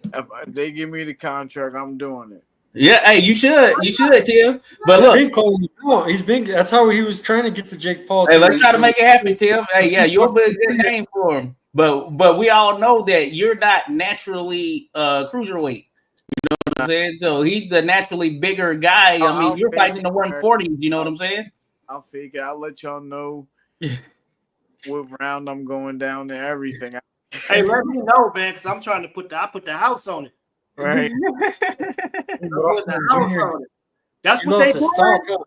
If they give me the contract, I'm doing it. Yeah, hey, you should, Tim. But look, been calling him out. He's been. That's how he was trying to get to Jake Paul. Hey, let's try to make it happen, Tim. Hey, yeah, you'll be a good name for him. But we all know that you're not naturally cruiserweight. You know what I'm saying? So he's a naturally bigger guy. I mean, you're fighting in the 140s. You know what I'm saying? I'll fake it. I'll let y'all know what round I'm going down to everything. Hey, let me know, man, because I'm trying to put the house on it. Right. That's what they do.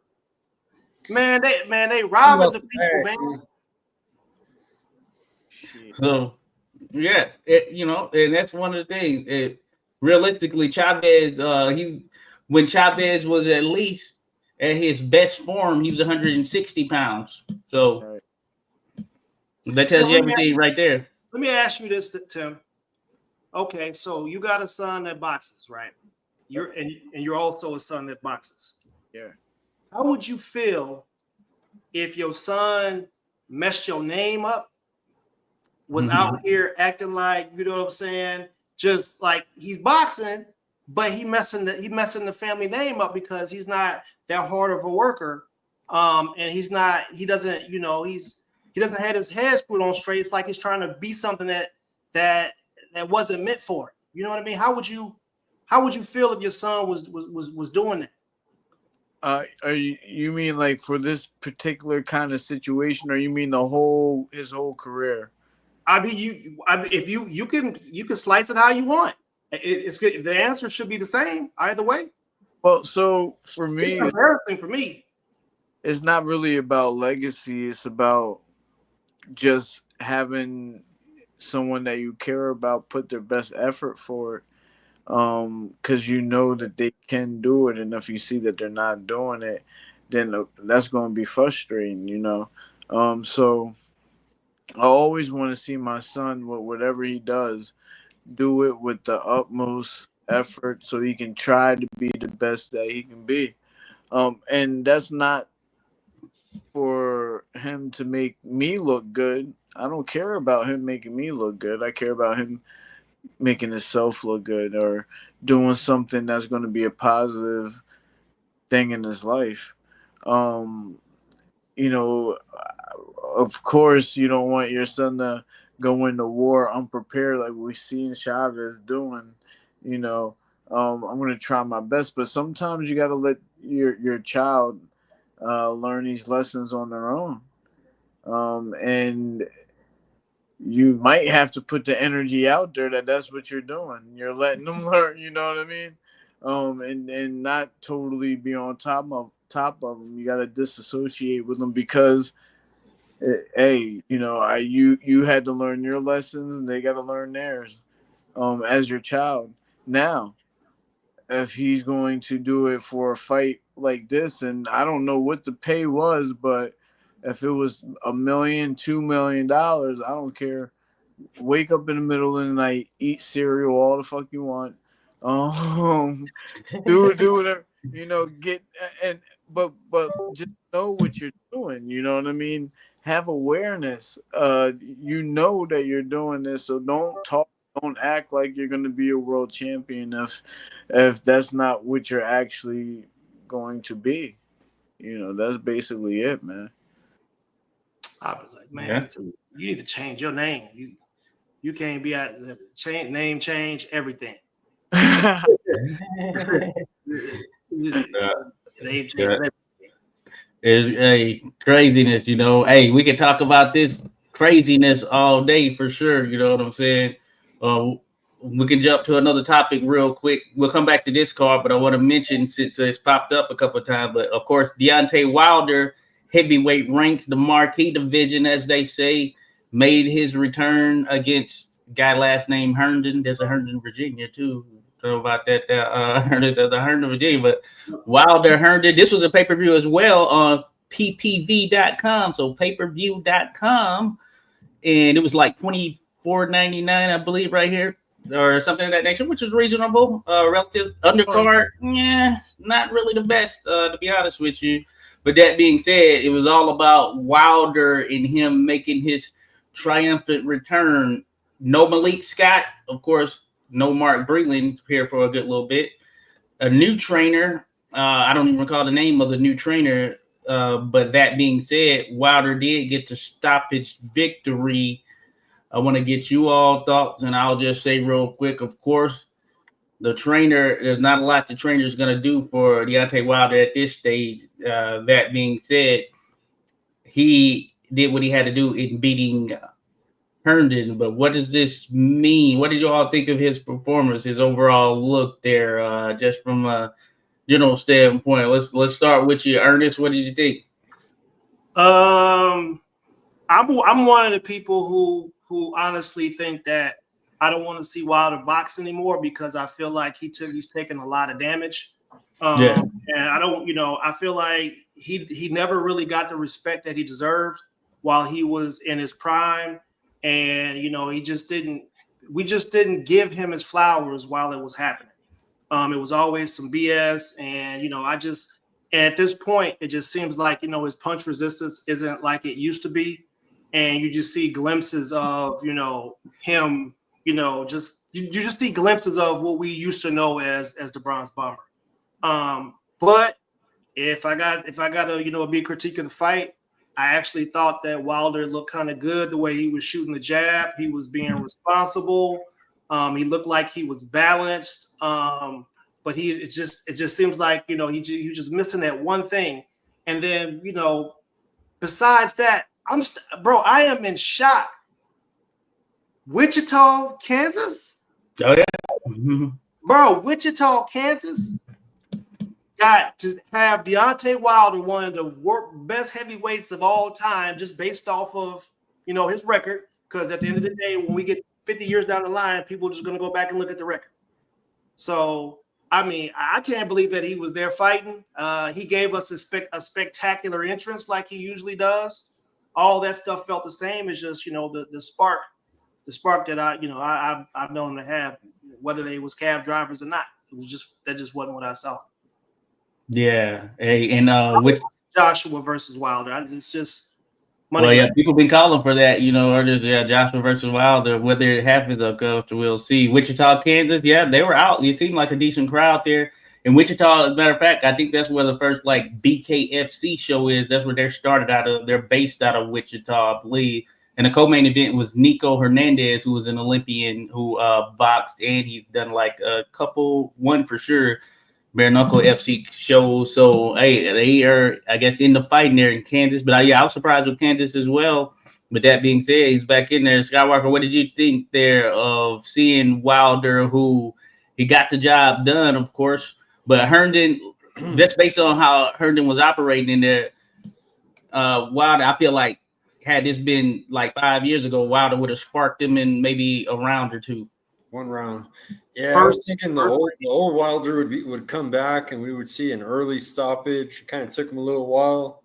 Man, they robbing the people, man. So, yeah, and that's one of the things. Realistically, Chavez, when Chavez was at least at his best form, he was 160 pounds. So that tells you everything right there. Let me ask you this, Tim. Okay, so you got a son that boxes, right? You're also a son that boxes. Yeah. How would you feel if your son messed your name up, was out here acting like, you know what I'm saying, just like he's boxing, but he messing the family name up because he's not that hard of a worker, and he doesn't have his head screwed on straight. It's like he's trying to be something that wasn't meant for it. You know what I mean? How would you feel if your son was doing that? You mean like for this particular kind of situation, or you mean his whole career? I mean, if you can slice it how you want. It's good. The answer should be the same either way. Well, so for me, it's embarrassing for me. It's not really about legacy. It's about just having someone that you care about put their best effort for it, because you know that they can do it, and if you see that they're not doing it, then that's going to be frustrating, so I always want to see my son, whatever he does, do it with the utmost effort so he can try to be the best that he can be, and that's not for him to make me look good. I don't care about him making me look good. I care about him making himself look good or doing something that's going to be a positive thing in his life. Of course, you don't want your son to go into war unprepared like we've seen Chavez doing. I'm going to try my best, but sometimes you got to let your child learn these lessons on their own. And you might have to put the energy out there that's what you're doing. You're letting them learn, you know what I mean? And not totally be on top of them. You got to disassociate with them because, hey, you had to learn your lessons and they got to learn theirs as your child. Now, if he's going to do it for a fight like this. And I don't know what the pay was, but if it was $1 million, $2 million, I don't care. Wake up in the middle of the night, eat cereal all the fuck you want, do whatever, get but just know what you're doing. You know what I mean? Have awareness. You know that you're doing this, so don't act like you're going to be a world champion if that's not what you're actually going to be. That's basically it, man. I'll be like, man, you need to change your name. You can't be at the name change everything. Name change everything. It's a craziness, Hey, we can talk about this craziness all day for sure. You know what I'm saying? We can jump to another topic real quick. We'll come back to this card, but I want to mention, since it's popped up a couple of times, but of course, Deontay Wilder, heavyweight ranked, the marquee division, as they say, made his return against a guy last name Herndon. There's a Herndon, Virginia, too. Don't know about that. There's a Herndon, Virginia, but Wilder Herndon. This was a pay-per-view as well on ppv.com. So pay-per-view.com. And it was like $24.99, I believe, right here, or something of that nature, which is reasonable. Relative undercard, not really the best, to be honest with you. But that being said, it was all about Wilder and him making his triumphant return. No Malik Scott, of course, no Mark Breland here for a good little bit. A new trainer. I don't even recall the name of the new trainer. But that being said, Wilder did get the stoppage victory. I want to get you all thoughts, and I'll just say real quick, of course, the trainer, there's not a lot the trainer is going to do for Deontay Wilder at this stage. That being said, he did what he had to do in beating Herndon. But what does this mean? What did you all think of his performance, his overall look there, just from a general standpoint? Let's start with you, Ernest. What did you think? I'm one of the people who honestly think that I don't want to see Wilder box anymore because I feel like he's taken a lot of damage. And I don't, I feel like he never really got the respect that he deserved while he was in his prime. And, we just didn't give him his flowers while it was happening. It was always some BS. And, at this point, it just seems like, his punch resistance isn't like it used to be. And you just see glimpses of, him, you just see glimpses of what we used to know as the Bronze Bomber. But if I got to, a big critique of the fight, I actually thought that Wilder looked kind of good the way he was shooting the jab. He was being responsible. He looked like he was balanced. But it just seems like, he was just missing that one thing. And then, besides that, I am in shock. Wichita, Kansas? Oh, yeah. Bro, Wichita, Kansas got to have Deontay Wilder, one of the best heavyweights of all time, just based off of, his record. Because at the end of the day, when we get 50 years down the line, people are just going to go back and look at the record. So, I can't believe that he was there fighting. He gave us a spectacular entrance like he usually does. All that stuff felt the same. It's just, the spark that I've known to have, whether they was cab drivers or not. That just wasn't what I saw. Yeah. Hey, and with Joshua versus Wilder, it's just money. Well, yeah, people been calling for that, Joshua versus Wilder. Whether it happens, of course, we'll see. Wichita, Kansas, yeah, they were out. It seemed like a decent crowd there. In Wichita, as a matter of fact, I think that's where the first BKFC show is. That's where they're started out of. They're based out of Wichita, I believe. And the co-main event was Nico Hernandez, who was an Olympian who boxed, and he's done one for sure, bare knuckle FC shows. So hey, they are, I guess, in the fighting there in Kansas. But I was surprised with Kansas as well. But that being said, he's back in there. Skywalker, what did you think there of seeing Wilder, who he got the job done, of course? But Herndon, that's based on how Herndon was operating in there. Wilder, I feel like, had this been 5 years ago, Wilder would have sparked him in maybe a round or two. 1 round. Yeah, I was thinking the first old Wilder would come back and we would see an early stoppage. It kind of took him a little while.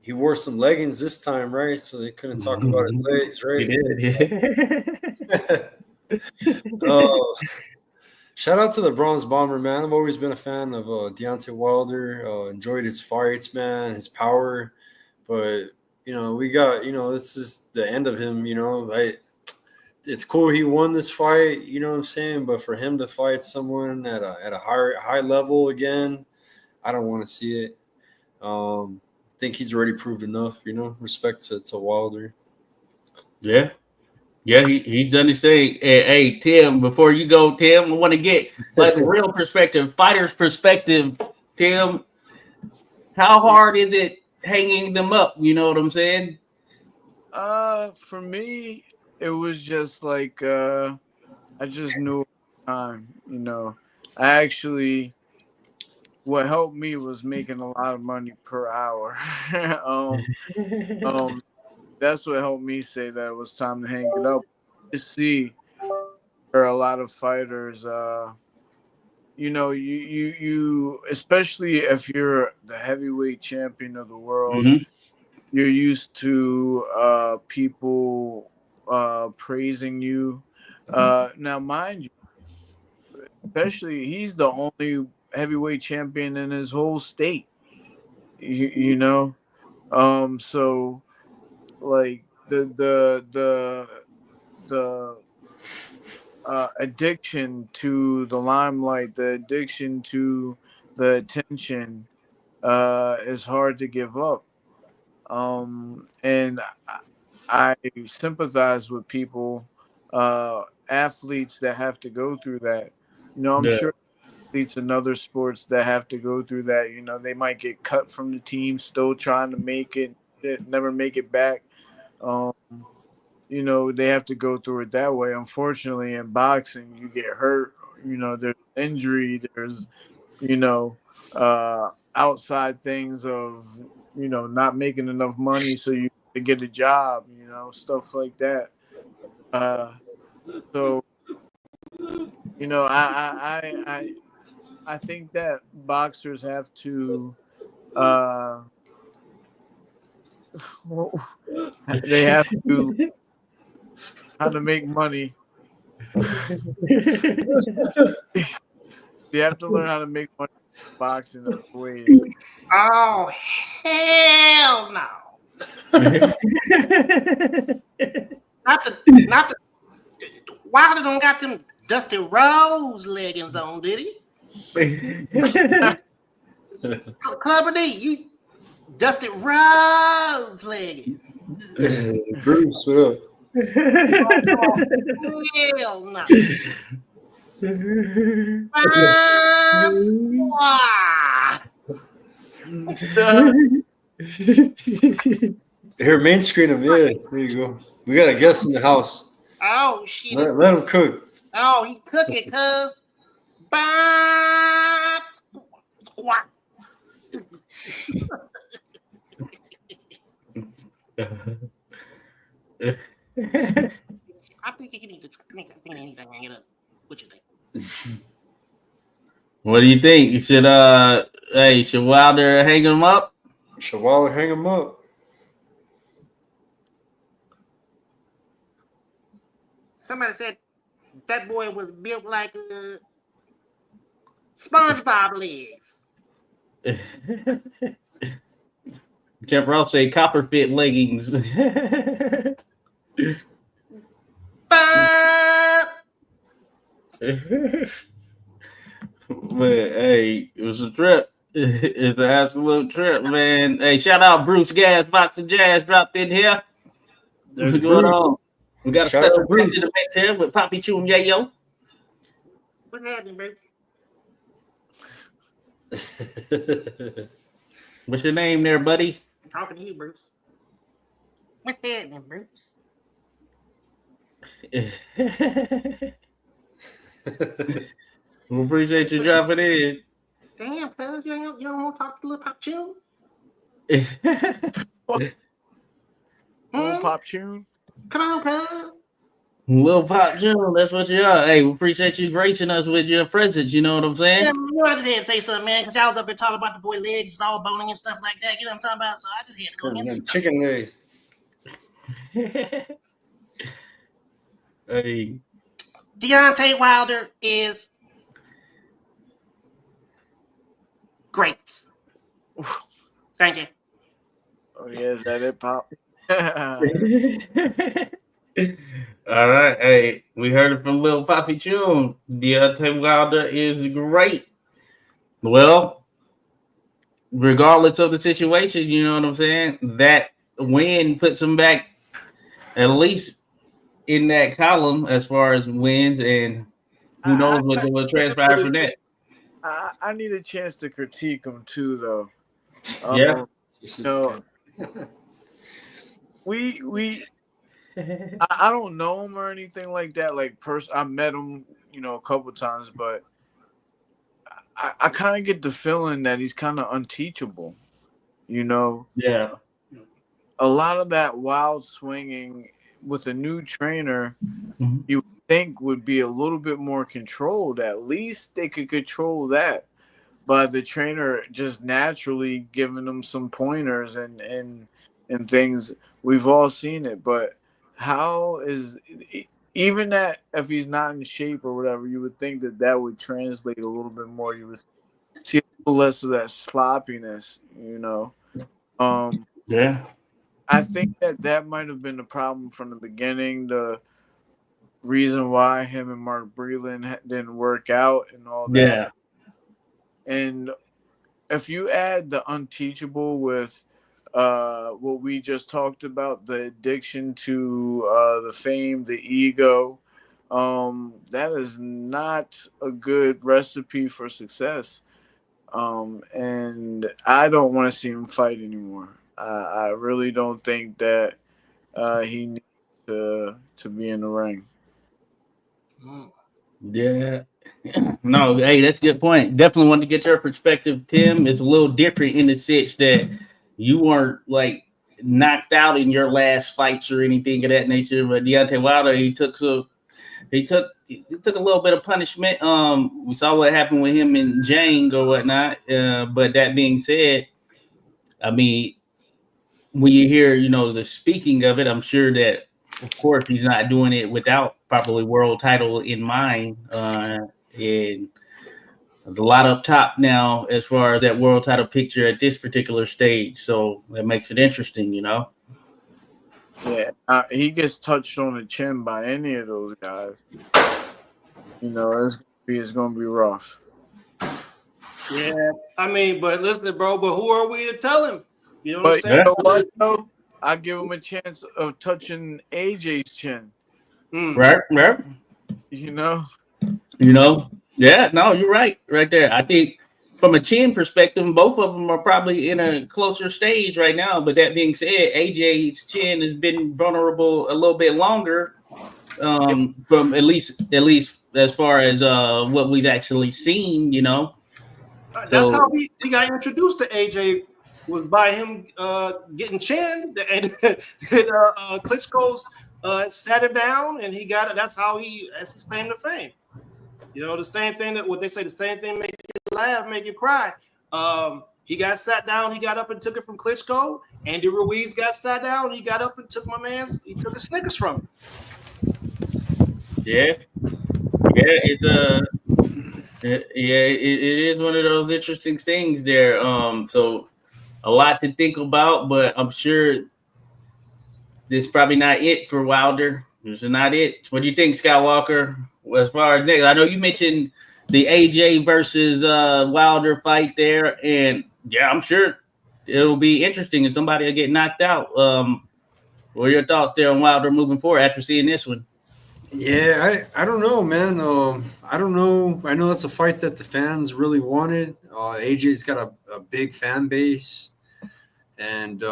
He wore some leggings this time, right? So they couldn't talk about his legs, He right? did. Shout out to the Bronze Bomber, man. I've always been a fan of Deontay Wilder. Enjoyed his fights, man, his power. But, we got, this is the end of him, It's cool he won this fight, you know what I'm saying? But for him to fight someone at a high level again, I don't want to see it. I think he's already proved enough, respect to Wilder. Yeah. Yeah, he's done his thing. Hey, Tim, before you go, Tim, I want to get like real perspective, fighter's perspective. Tim, how hard is it hanging them up? You know what I'm saying? For me, it was just like I just knew time. What helped me was making a lot of money per hour. That's what helped me say that it was time to hang it up. You see, there are a lot of fighters. You especially if you're the heavyweight champion of the world, you're used to people praising you. Now, mind you, especially he's the only heavyweight champion in his whole state. So like the addiction to the limelight, the addiction to the attention is hard to give up. And I sympathize with people, athletes that have to go through that. I'm sure athletes in other sports that have to go through that. They might get cut from the team, still trying to make it, never make it back. They have to go through it that way. Unfortunately, in boxing, you get hurt. There's injury. There's, outside things of, not making enough money so you can get a job. Stuff like that. So, I think that boxers have to. They have to how to make money. You have to learn how to make money in boxing in other ways. Oh hell no! not the Wilder don't got them Dusty Rose leggings on, did he? Clubber D, you Dusty Rose leggings. Bruce, what up? Hell no. Here, main screen him. Yeah, there you go. We got a guest in the house. Oh shit! Let him cook. Oh, he cooking, cuz. Bob squat. I think he need to hang it up. What you think? What do you think? Should Wilder hang him up? Should Wilder hang him up? Somebody said that boy was built like SpongeBob legs. Jeff Ross say copper fit leggings. But hey, it was a trip. It's an absolute trip, man. Hey, shout out Bruce Gas, Boxing Jazz dropped in here. What's going on? We got a special guest in the mix here with Poppy Chum Yayo. What's happening, Bruce? What's your name there, buddy? I'm talking to you, Bruce. What's happening, Bruce? We appreciate you dropping in. Damn, cuz you don't want to talk to little Pop Chum? Little Pop Chum? Come on, cuz. Lil Pop June, that's what you are. Hey, we appreciate you gracing us with your presence. You know what I'm saying? Yeah, you know, I just had to say something, man, because y'all was up there talking about the boy legs, was all bony and stuff like that. You know what I'm talking about? So I just had to go in and say Them something. chicken legs. Hey, Deontay Wilder is great. Thank you. Oh yeah, is that it, Pop? all right. Hey, we heard it from Lil Poppy June. Deontay Wilder is great. Well, regardless of the situation, you know what I'm saying? That win puts him back at least in that column as far as wins, and who I, knows what will transpire from that. I need a chance to critique him too, though. Yeah. No, we I don't know him or anything like that. Like, I met him, a couple times, but I kind of get the feeling that he's kind of unteachable. Yeah. A lot of that wild swinging with a new trainer, Mhm. you would think would be a little bit more controlled. At least they could control that. But the trainer just naturally giving them some pointers and things. We've all seen it, but how is even that if he's not in shape or whatever, you would think that would translate a little bit more. You would see a little less of that sloppiness, Yeah. I think that might have been the problem from the beginning. The reason why him and Mark Breland didn't work out and all that. Yeah. And if you add the unteachable with what we just talked about, the addiction to the fame, the ego, that is not a good recipe for success. And I don't want to see him fight anymore. I really don't think that he needs to be in the ring. Yeah. No, hey, that's a good point. Definitely want to get your perspective, Tim. It's a little different in the sense that you weren't like knocked out in your last fights or anything of that nature. But Deontay Wilder, he took a little bit of punishment. We saw what happened with him and Jang or whatnot. But that being said, I mean, when you hear, the speaking of it, I'm sure that, of course, he's not doing it without probably world title in mind. And there's a lot up top now as far as that world title picture at this particular stage. So that makes it interesting, Yeah, he gets touched on the chin by any of those guys. It's gonna be rough. Yeah, I mean, but listen, bro, but who are we to tell him? You know what I'm But saying? you know what, though? I give him a chance of touching AJ's chin. Right. Yeah, no, you're right there. I think from a chin perspective, both of them are probably in a closer stage right now. But that being said, AJ's chin has been vulnerable a little bit longer. From at least as far as what we've actually seen, That's how we got introduced to AJ, was by him getting chinned, and Klitschko's sat him down, and he got it. That's his claim to fame. The same thing that what they say, the same thing make you laugh, make you cry. He got sat down, he got up and took it from Klitschko. Andy Ruiz got sat down, he got up and took he took a Snickers from him. Yeah, it's it is one of those interesting things there. So a lot to think about, but I'm sure this is probably not it for Wilder. This is not it. What do you think, Skywalker? As far as next, I know you mentioned the AJ versus Wilder fight there, and yeah, I'm sure it'll be interesting if somebody will get knocked out. What are your thoughts there on Wilder moving forward after seeing this one? Yeah, I don't know, man. I don't know. I know that's a fight that the fans really wanted. AJ's got a big fan base, and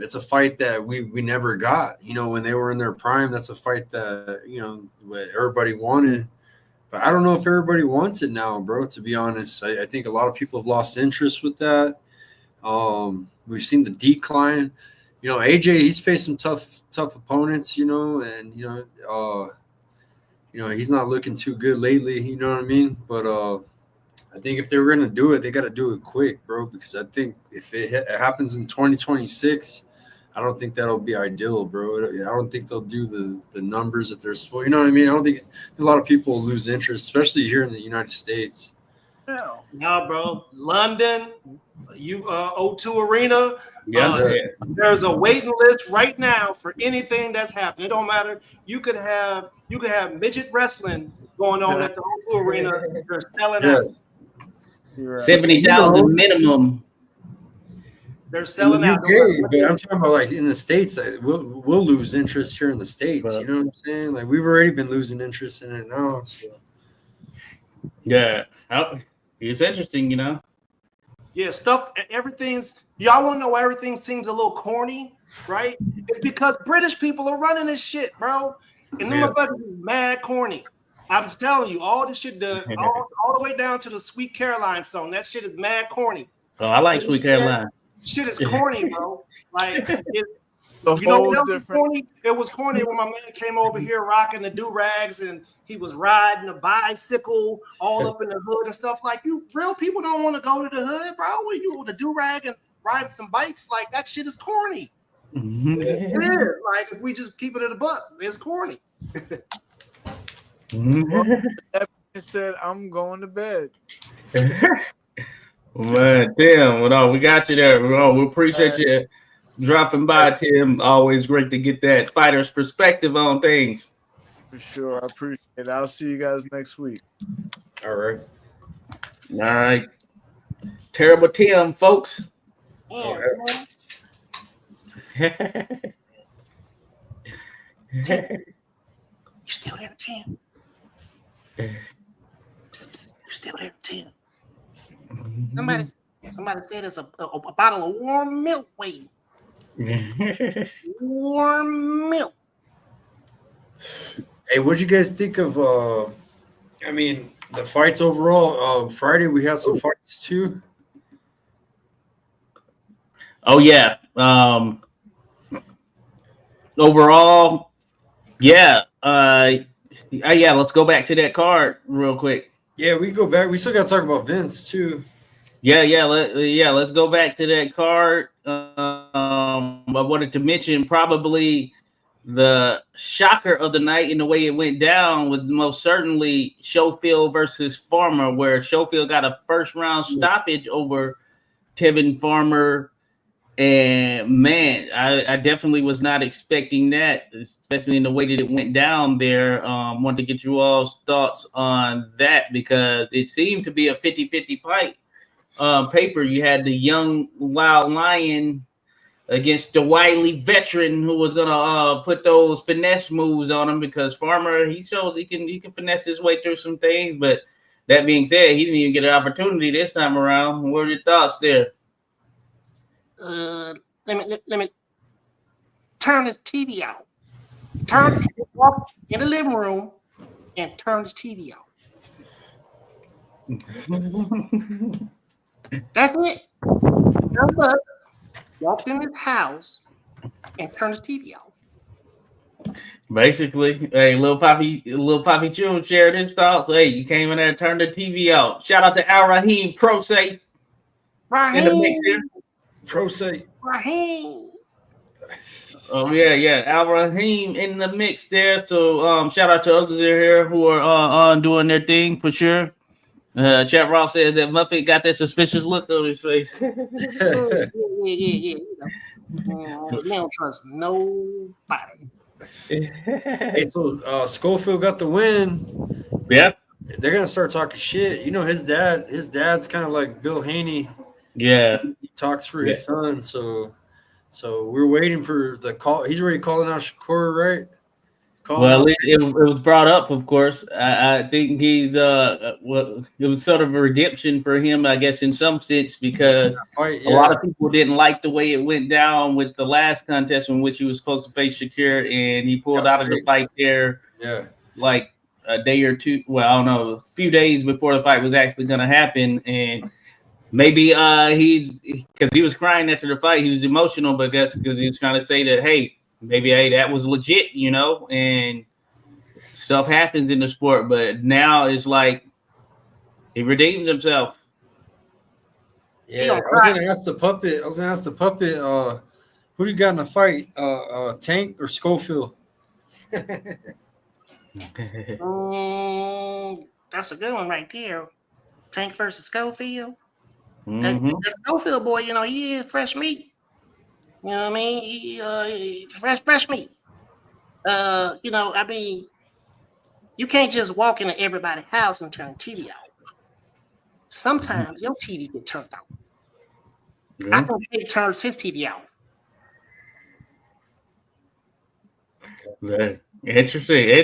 it's a fight that we never got. When they were in their prime, that's a fight that everybody wanted. But I don't know if everybody wants it now, bro. To be honest, I think a lot of people have lost interest with that. We've seen the decline. AJ, he's faced some tough opponents, and he's not looking too good lately. You know what I mean? But I think if they were gonna do it, they got to do it quick, bro. Because I think if it happens in 2026, I don't think that'll be ideal, bro. I don't think they'll do the numbers that they're supposed. You know what I mean? I don't think a lot of people will lose interest, especially here in the United States. No, bro. London, O2 Arena. Yeah, There's a waiting list right now for anything that's happening. It don't matter. You could have midget wrestling going on at the O2 Arena. They're selling out. You're right. 70,000 minimum. They're selling out. Okay, but I'm talking about like in the States, we'll lose interest here in the States. You know what I'm saying? Like we've already been losing interest in it now. So. Yeah, it's interesting, Yeah, everything's. Y'all want to know why everything seems a little corny, right? It's because British people are running this shit, bro. And them motherfuckers is mad corny. I'm just telling you, all this shit, all the way down to the Sweet Caroline song, that shit is mad corny. Oh, I like Sweet Caroline. Shit is corny, bro. Like, The you know whole what else was different. corny? It was corny when my man came over here rocking the do-rags and he was riding a bicycle all up in the hood and stuff. Like, you real people don't want to go to the hood, bro. When you with a do-rag and riding some bikes, like that shit is corny. It is. Like, if we just keep it at a buck, it's corny. That said, I'm going to bed. Man, Tim, we got you there. We appreciate you dropping by, Tim. Always great to get that fighter's perspective on things. For sure. I appreciate it. I'll see you guys next week. All right. All right. Terrible Tim, folks. Yeah, you still there, Tim? You still there, Tim? Somebody said it's a bottle of warm milk waiting. Warm milk. Hey, what'd you guys think of? The fights overall. Friday we have some fights too. Oh yeah. Overall, yeah. Yeah. Let's go back to that card real quick. Yeah, we go back. We still got to talk about Vince too. Yeah. Let's go back to that card. I wanted to mention probably the shocker of the night in the way it went down was most certainly Schofield versus Farmer, where Schofield got a first round stoppage over Tevin Farmer. And man, I definitely was not expecting that, especially in the way that it went down there. Wanted to get you all's thoughts on that because it seemed to be a 50-50 fight. Paper, you had the young wild lion against the wily veteran who was gonna put those finesse moves on him because Farmer, he shows he can finesse his way through some things. But that being said, he didn't even get an opportunity this time around. What are your thoughts there? Let me turn this TV out. Walk in the living room and turn this TV out. That's it. Number walked in his house and turned his TV off. Basically, hey, Lil Poppy June shared his thoughts. Hey, you came in there and turned the TV out. Shout out to Al Rahim Pro Say in the mix here. Pro Say. Raheem. Oh yeah, Al Rahim in the mix there. So shout out to others here who are on doing their thing for sure. Chat Ross said that Muffet got that suspicious look on his face. Yeah. They don't trust nobody. Hey, so Schofield got the win. Yeah. They're gonna start talking shit. You know, his dad's kind of like Bill Haney. Yeah. He talks for his son, so we're waiting for the call. He's already calling out Shakur, right? Well, it was brought up, of course. I think he's it was sort of a redemption for him, I guess, in some sense, because a lot of people didn't like the way it went down with the last contest in which he was supposed to face Shakir, and he pulled out of the fight there. Yeah, like a day or two. Well, I don't know, a few days before the fight was actually going to happen, and maybe he's because he was crying after the fight. He was emotional, but that's because he was trying to say that, hey, maybe that was legit, you know, and stuff happens in the sport, but now it's like he redeemed himself. Yeah, I was gonna ask the puppet. Who do you got in the fight? Tank or Schofield? That's a good one right there. Tank versus Schofield. Mm-hmm. That Schofield boy, he is fresh meat. You know what I mean? He fresh meat. I mean, you can't just walk into everybody's house and turn TV off. Sometimes your TV get turned off. Yeah. I think he turns his TV off. Interesting. Hey,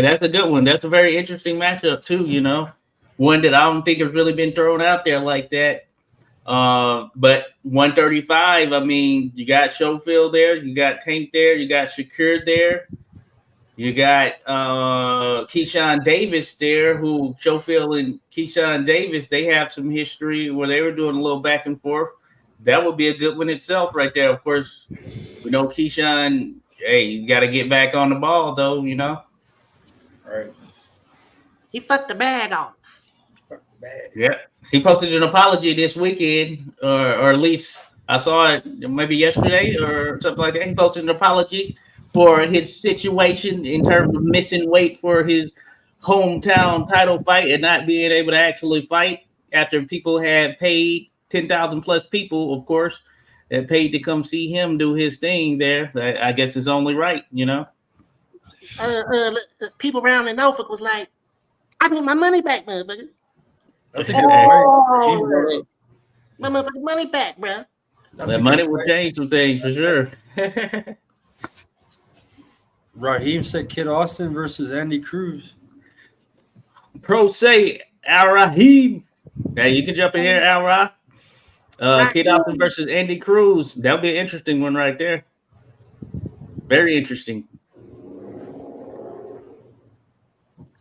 that's a good one. That's a very interesting matchup too. One that I don't think has really been thrown out there like that. But 135. I mean, you got Schofield there, you got Tank there, you got Shakur there, you got Keyshawn Davis there. Who Schofield and Keyshawn Davis, they have some history where they were doing a little back and forth. That would be a good one itself, right there. Of course, we know Keyshawn. Hey, you got to get back on the ball, though, Right. He fucked the bag off. Yeah. He posted an apology this weekend, or at least I saw it maybe yesterday or something like that. He posted an apology for his situation in terms of missing weight for his hometown title fight and not being able to actually fight after people had paid 10,000 plus people, of course, that paid to come see him do his thing there. I guess it's only right, People around in Norfolk was like, I need my money back, motherfucker. That's a good point. My motherfucking money back, bro. That money will change some things for sure. Raheem said Kid Austin versus Andy Cruz. Pro say Al Rahim. Hey, you can jump in here, Al Ra. Kid Austin versus Andy Cruz. That'll be an interesting one right there. Very interesting.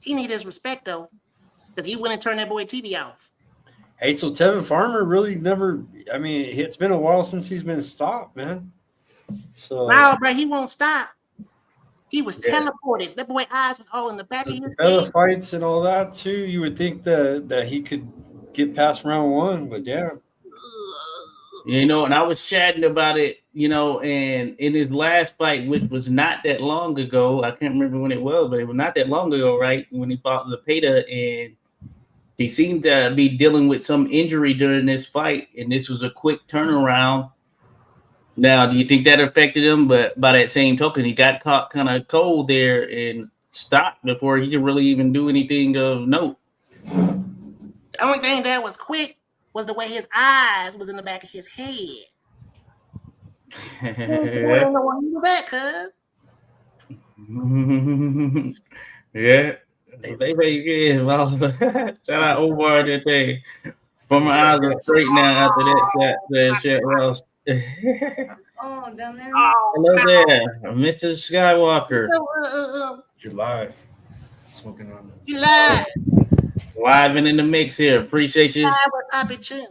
He need his respect though, because he wouldn't turn that boy TV off. Hey, so Tevin Farmer really never. I mean, it's been a while since he's been stopped, man. So Wow, bro, he won't stop. He was teleported. That boy eyes was all in the back of his head. fights and all that too. You would think that he could get past round one, but yeah. And I was chatting about it, and in his last fight, which was not that long ago, I can't remember when it was, but it was not that long ago, right? When he fought Zepeda, and he seemed to be dealing with some injury during this fight, and this was a quick turnaround. Now, do you think that affected him? But by that same token, he got caught kind of cold there and stopped before he could really even do anything of note. The only thing that was quick was the way his eyes was in the back of his head. I don't know why he was that, cuz. Yeah. They say you can. Shout out Omar that day. For my eyes are straight now after that shit else. Oh, down there. Hello there, Mrs. Skywalker. You're live. Smoking on them. You lied. Live and in the mix here. Appreciate you. I would Poppy Chin.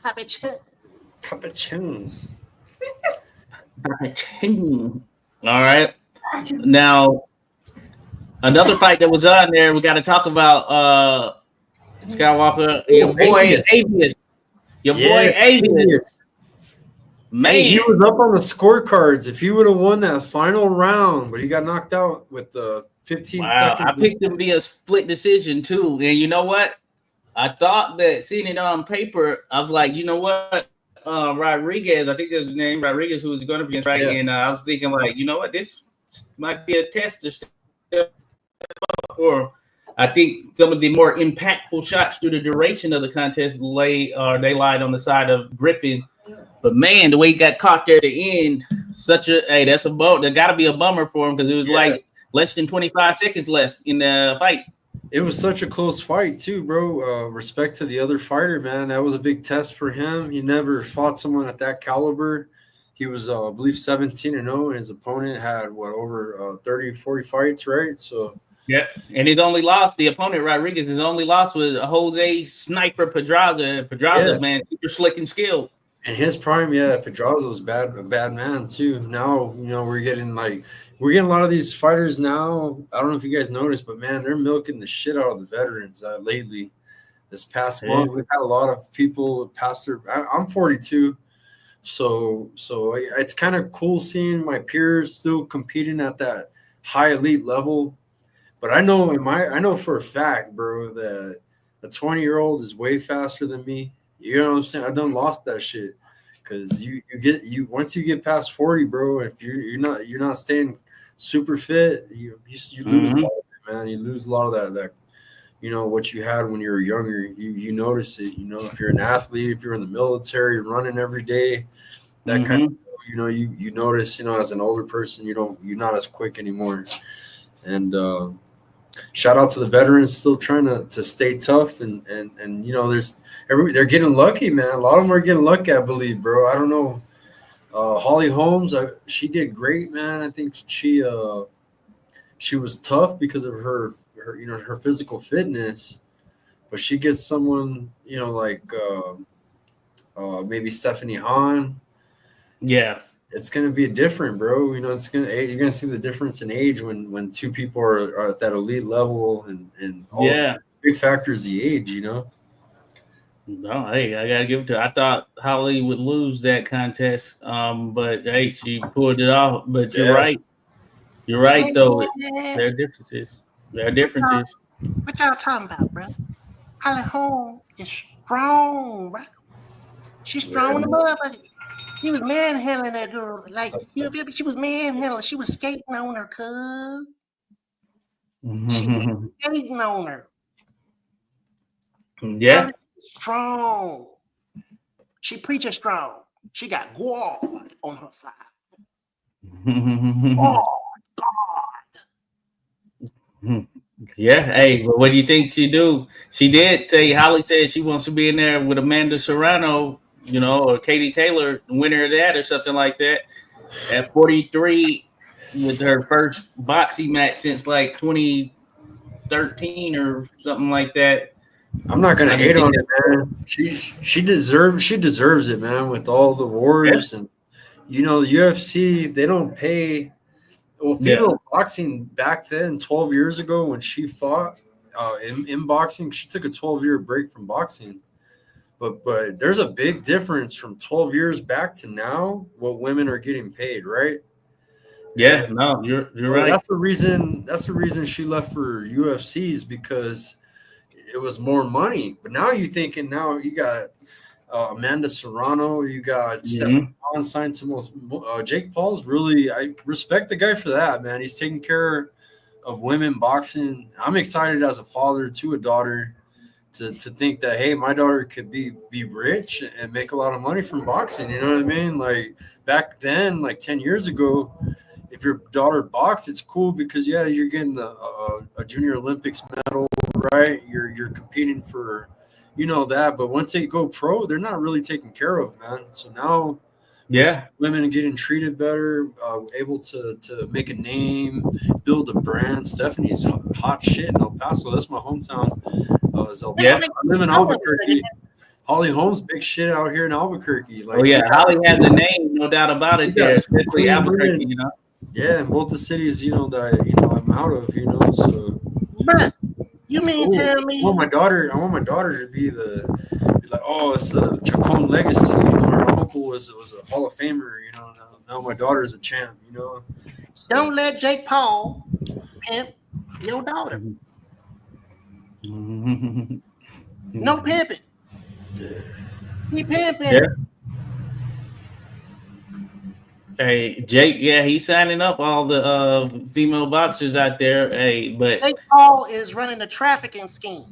Poppy Chin. Papa Tunes. All right. Now, another fight that was on there, we got to talk about Skywalker, your boy Avius. Your boy Avius. Man, he was up on the scorecards. If he would have won that final round, but he got knocked out with the 15 seconds. I picked him to be a split decision too. And you know what? I thought that seeing it on paper, I was like, you know what? Rodriguez, I think that's his name, Rodriguez, who was going to be right. Yeah. And I was thinking, like, you know what? This might be a test to step up for. I think some of the more impactful shots through the duration of the contest they lied on the side of Griffin. But man, the way he got caught there at the end, that's a bummer. There got to be a bummer for him because it was like less than 25 seconds left in the fight. It was such a close fight too, bro. Respect to the other fighter, man. That was a big test for him. He never fought someone at that caliber. He was, I believe, 17-0, and his opponent had over 30, 40 fights, right? So. Yeah, and his only loss, the opponent Rodriguez, his only loss was Jose Sniper Pedraza. Pedraza, man, super slick and skilled. And his prime, yeah, Pedraza was a bad man too. Now, we're getting a lot of these fighters now. I don't know if you guys noticed, but man, they're milking the shit out of the veterans lately. This past month, we've had a lot of people pass their. I'm 42, so it's kind of cool seeing my peers still competing at that high elite level. But I know for a fact, bro, that a 20-year-old is way faster than me. You know what I'm saying? I done lost that shit because you once you get past 40, bro. If you're not staying super fit, you lose a lot of it, man. You lose a lot of that what you had when you were younger. You notice it. If you're an athlete, if you're in the military, running every day, that kind of you notice. As an older person, you're not as quick anymore. And shout out to the veterans still trying to stay tough and they're getting lucky, man. A lot of them are getting lucky, I believe, bro. I don't know. Holly Holmes, she did great, man. I think she was tough because of her physical fitness, but she gets someone like maybe Stephanie Hahn. Yeah. It's gonna be different, bro. You're gonna see the difference in age when two people are at that elite level, and all big factor is the age, No, hey, I gotta give it to her. I thought Holly would lose that contest, but hey, she pulled it off. But you're right. You're right, though. There are differences. What y'all talking about, bro? Holly Holm is strong, bro. She's strong in the motherfucker. He was manhandling that girl. She was manhandling. She was skating on her, cuz. She was skating on her. Yeah. Strong. She preaching strong. She got God on her side. God. Yeah. Hey, but what do you think she do? She did say, Holly said she wants to be in there with Amanda Serrano, or Katie Taylor, winner of that or something like that, at 43 with her first boxing match since like 2013 or something like that. I'm not gonna hate on it, man. She deserves it, man. With all the wars and the UFC, they don't pay. Well, female boxing back then, 12 years ago when she fought in boxing, she took a 12-year break from boxing. But there's a big difference from 12 years back to now what women are getting paid, right? Yeah, no, you're right. That's the reason she left for UFCs, because it was more money. But now you got Amanda Serrano, you got Stefan signed to most. Jake Paul's really, I respect the guy for that, man. He's taking care of women boxing. I'm excited as a father to a daughter to think that, hey, my daughter could be rich and make a lot of money from boxing. You know what I mean? Like back then, like 10 years ago, if your daughter boxed, it's cool because you're getting a junior Olympics medal, right? You're competing for, that. But once they go pro, they're not really taken care of, man. So now, women are getting treated better, able to make a name, build a brand. Stephanie's hot shit in El Paso. That's my hometown. I live in Albuquerque. Holly Holmes, big shit out here in Albuquerque. Holly has a name, no doubt about it. There, especially Albuquerque, Yeah, in both the cities, that I'm out of, so. But you mean tell me? I want my daughter to be it's a Chacon legacy. Her uncle was a Hall of Famer. Now my daughter is a champ. So. Don't let Jake Paul pimp your daughter. No pimping. He pimping. Yeah. Hey, Jake, he's signing up all the female boxers out there. Hey, but Jake Paul is running a trafficking scheme.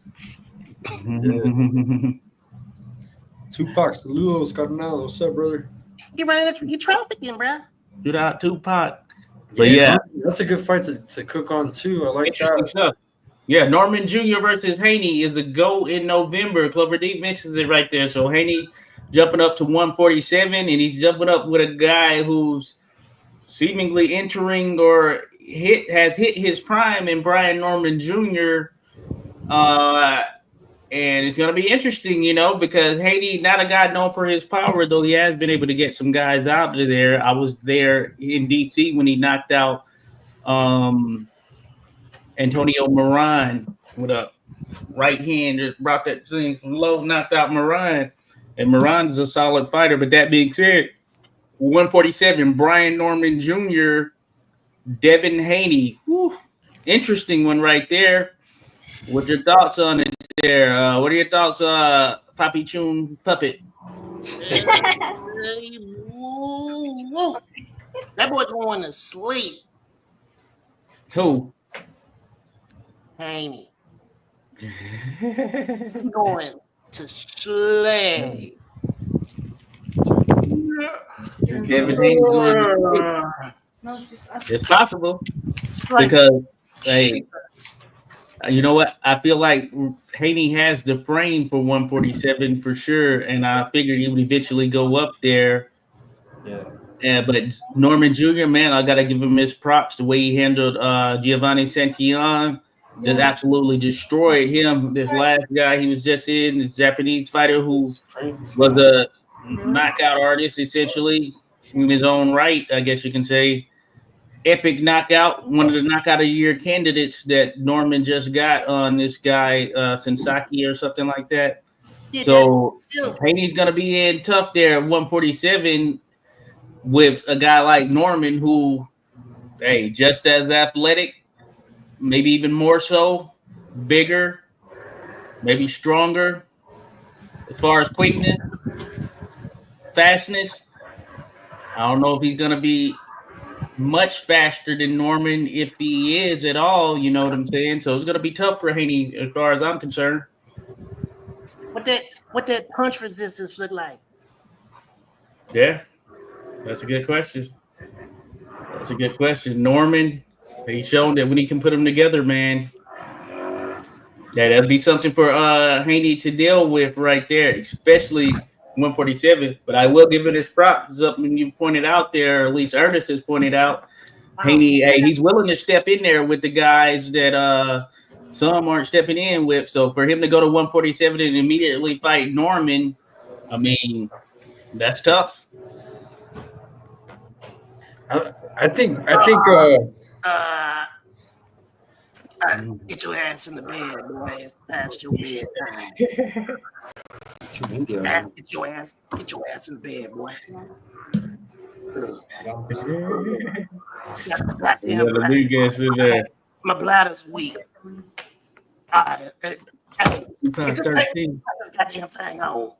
Tupac Saludos, Carnal. What's up, brother? You trafficking, bro. Shoot out Tupac. But that's a good fight to cook on too. I like that. Stuff. Yeah, Norman Jr. versus Haney is a go in November. Clover D mentions it right there. So Haney jumping up to 147, and he's jumping up with a guy who's seemingly entering or has hit his prime in Brian Norman Jr. And it's going to be interesting, because Haney, not a guy known for his power, though he has been able to get some guys out of there. I was there in D.C. when he knocked out Antonio Moran with a right hand, just brought that thing from low, knocked out Moran. And Moran's a solid fighter. But that being said, 147, Brian Norman Jr., Devin Haney. Whew, interesting one right there. What's your thoughts on it there? What are your thoughts, Papi Chun Puppet? That boy going to sleep. Who? Haney. Going to sleep. Devin Haney. No, It's possible because, hey, you know what? I feel like Haney has the frame for 147 for sure, and I figured he would eventually go up there. Yeah. But Norman Jr., man, I gotta give him his props. The way he handled Giovanni Santillon, just absolutely destroyed him. This last guy he was just in, this Japanese fighter who was a knockout artist essentially in his own right, I guess you can say. Epic knockout, one of the knockout of the year candidates that Norman just got on this guy Sensaki or something like that. So Haney's gonna be in tough there at 147 with a guy like Norman who, hey, just as athletic, maybe even more so, bigger, maybe stronger as far as quickness, fastness. I don't know if he's gonna be much faster than Norman, if he is at all, you know what I'm saying? So it's gonna be tough for Haney as far as I'm concerned. What that punch resistance look like? Yeah, that's a good question. Norman, he's shown that when he can put them together, man, that'd be something for Haney to deal with right there, especially 147. But I will give it his props. Something you pointed out there, or at least Ernest has pointed out. Haney, hey, he's willing to step in there with the guys that some aren't stepping in with. So for him to go to 147 and immediately fight Norman, I mean, that's tough. I think Get your ass in the bed, boy. It's past your bedtime. Get your ass in the bed, boy. My bladder's weak. Hey, it's goddamn thing on.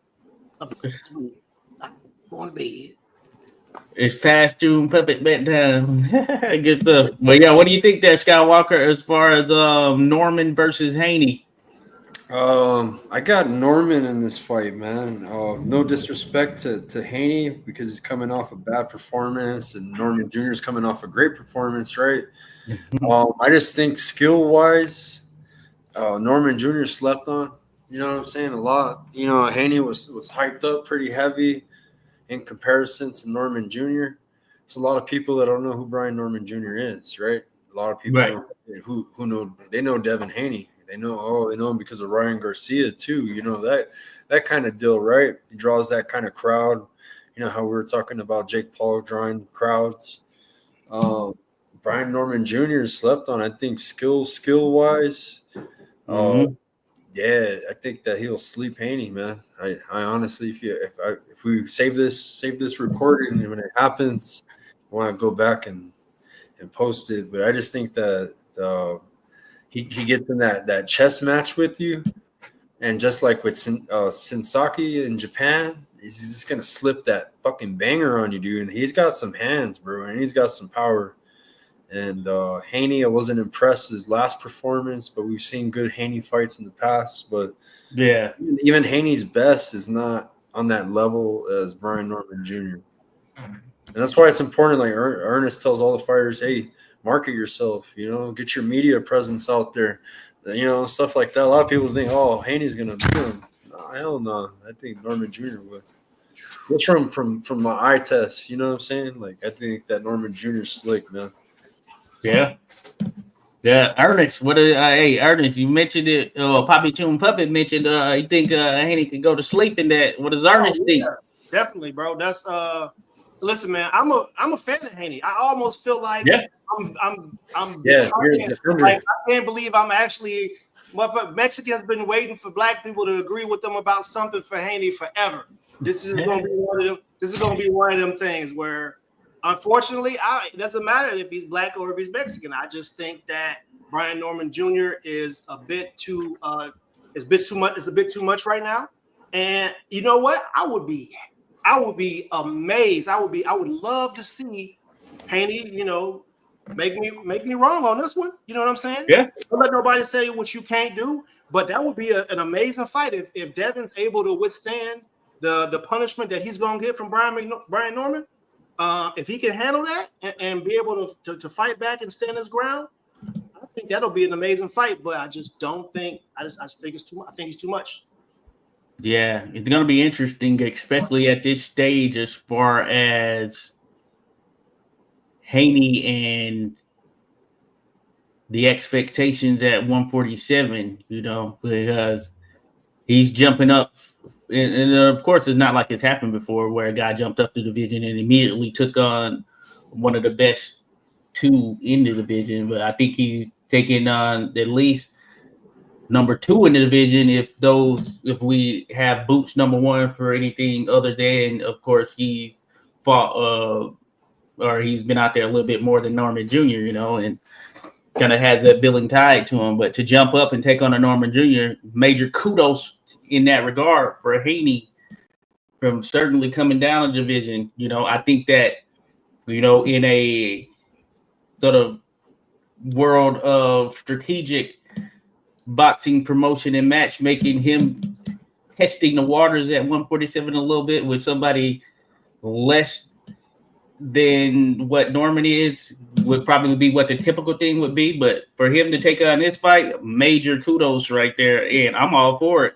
It's weak. I'm going to bed. It's fast to puppet bedtime. Good stuff. But yeah, what do you think there, Skywalker, as far as Norman versus Haney? I got Norman in this fight, man. No disrespect to Haney because he's coming off a bad performance, and Norman Jr. is coming off a great performance, right? I just think skill-wise, Norman Jr. slept on. You know what I'm saying? A lot. You know, Haney was hyped up pretty heavy in comparison to Norman Jr. There's a lot of people that don't know who Brian Norman Jr. is, right? A lot of people who know, they know Devin Haney. They know him because of Ryan Garcia too. You know, that kind of deal, right? He draws that kind of crowd. You know how we were talking about Jake Paul drawing crowds. Brian Norman Jr. slept on. I think skill wise. Yeah, I think that he'll sleep Haney, man. I honestly, if we save this recording, and when it happens, I want to go back and post it. But I just think that he gets in that chess match with you, and just like with Sensaki in Japan, he's just gonna slip that fucking banger on you, dude. And he's got some hands, bro, and he's got some power. And Haney, I wasn't impressed his last performance, but we've seen good Haney fights in the past. But yeah, even Haney's best is not on that level as Brian Norman Jr. And that's why it's important. Like Ernest tells all the fighters, hey, market yourself, you know, get your media presence out there, you know, stuff like that. A lot of people think, oh, Haney's going to beat him. No, hell no. I think Norman Jr. would. That's from my eye test, you know what I'm saying? Like, I think that Norman Jr. is slick, man. Yeah. Yeah, Ernest. Hey, Ernest? You mentioned it. Poppy Choom Puppet mentioned. You think Haney could go to sleep in that? What does Oh Ernest think? yeah, definitely, bro. That's listen, man. I'm a fan of Haney. I almost feel like Yeah, I'm Yeah, you're a behind. defender. Like I can't believe I'm actually. Mexicans been waiting for black people to agree with them about something for Haney forever. This is going to be one of them. This is going to be one of them things where, unfortunately, it doesn't matter if he's black or if he's Mexican. I just think that Brian Norman Jr. is a bit too is a bit too much. It's a bit too much right now. And you know what? I would be amazed. I would love to see Haney, make me wrong on this one. You know what I'm saying? yeah, Don't let nobody say what you can't do. But that would be an amazing fight if Devin's able to withstand the punishment that he's gonna get from Brian Norman. If he can handle that and be able to fight back and stand his ground, I think that'll be an amazing fight. But I just don't think I just think it's too. I think it's too much. yeah. It's gonna be interesting, especially at this stage, as far as Haney and the expectations at 147. Because he's jumping up, and of course, it's not like it's happened before, where a guy jumped up the division and immediately took on one of the best two in the division. But I think he's taking on at least number two in the division. If we have Boots number one for anything other than, of course, he fought or he's been out there a little bit more than Norman Jr. And kind of has that billing tied to him. But to jump up and take on a Norman Jr., major kudos in that regard for Haney from certainly coming down a division. I think that, in a sort of world of strategic boxing promotion and matchmaking, him testing the waters at 147 a little bit with somebody less than what Norman is would probably be what the typical thing would be. But for him to take on this fight, major kudos right there, and I'm all for it.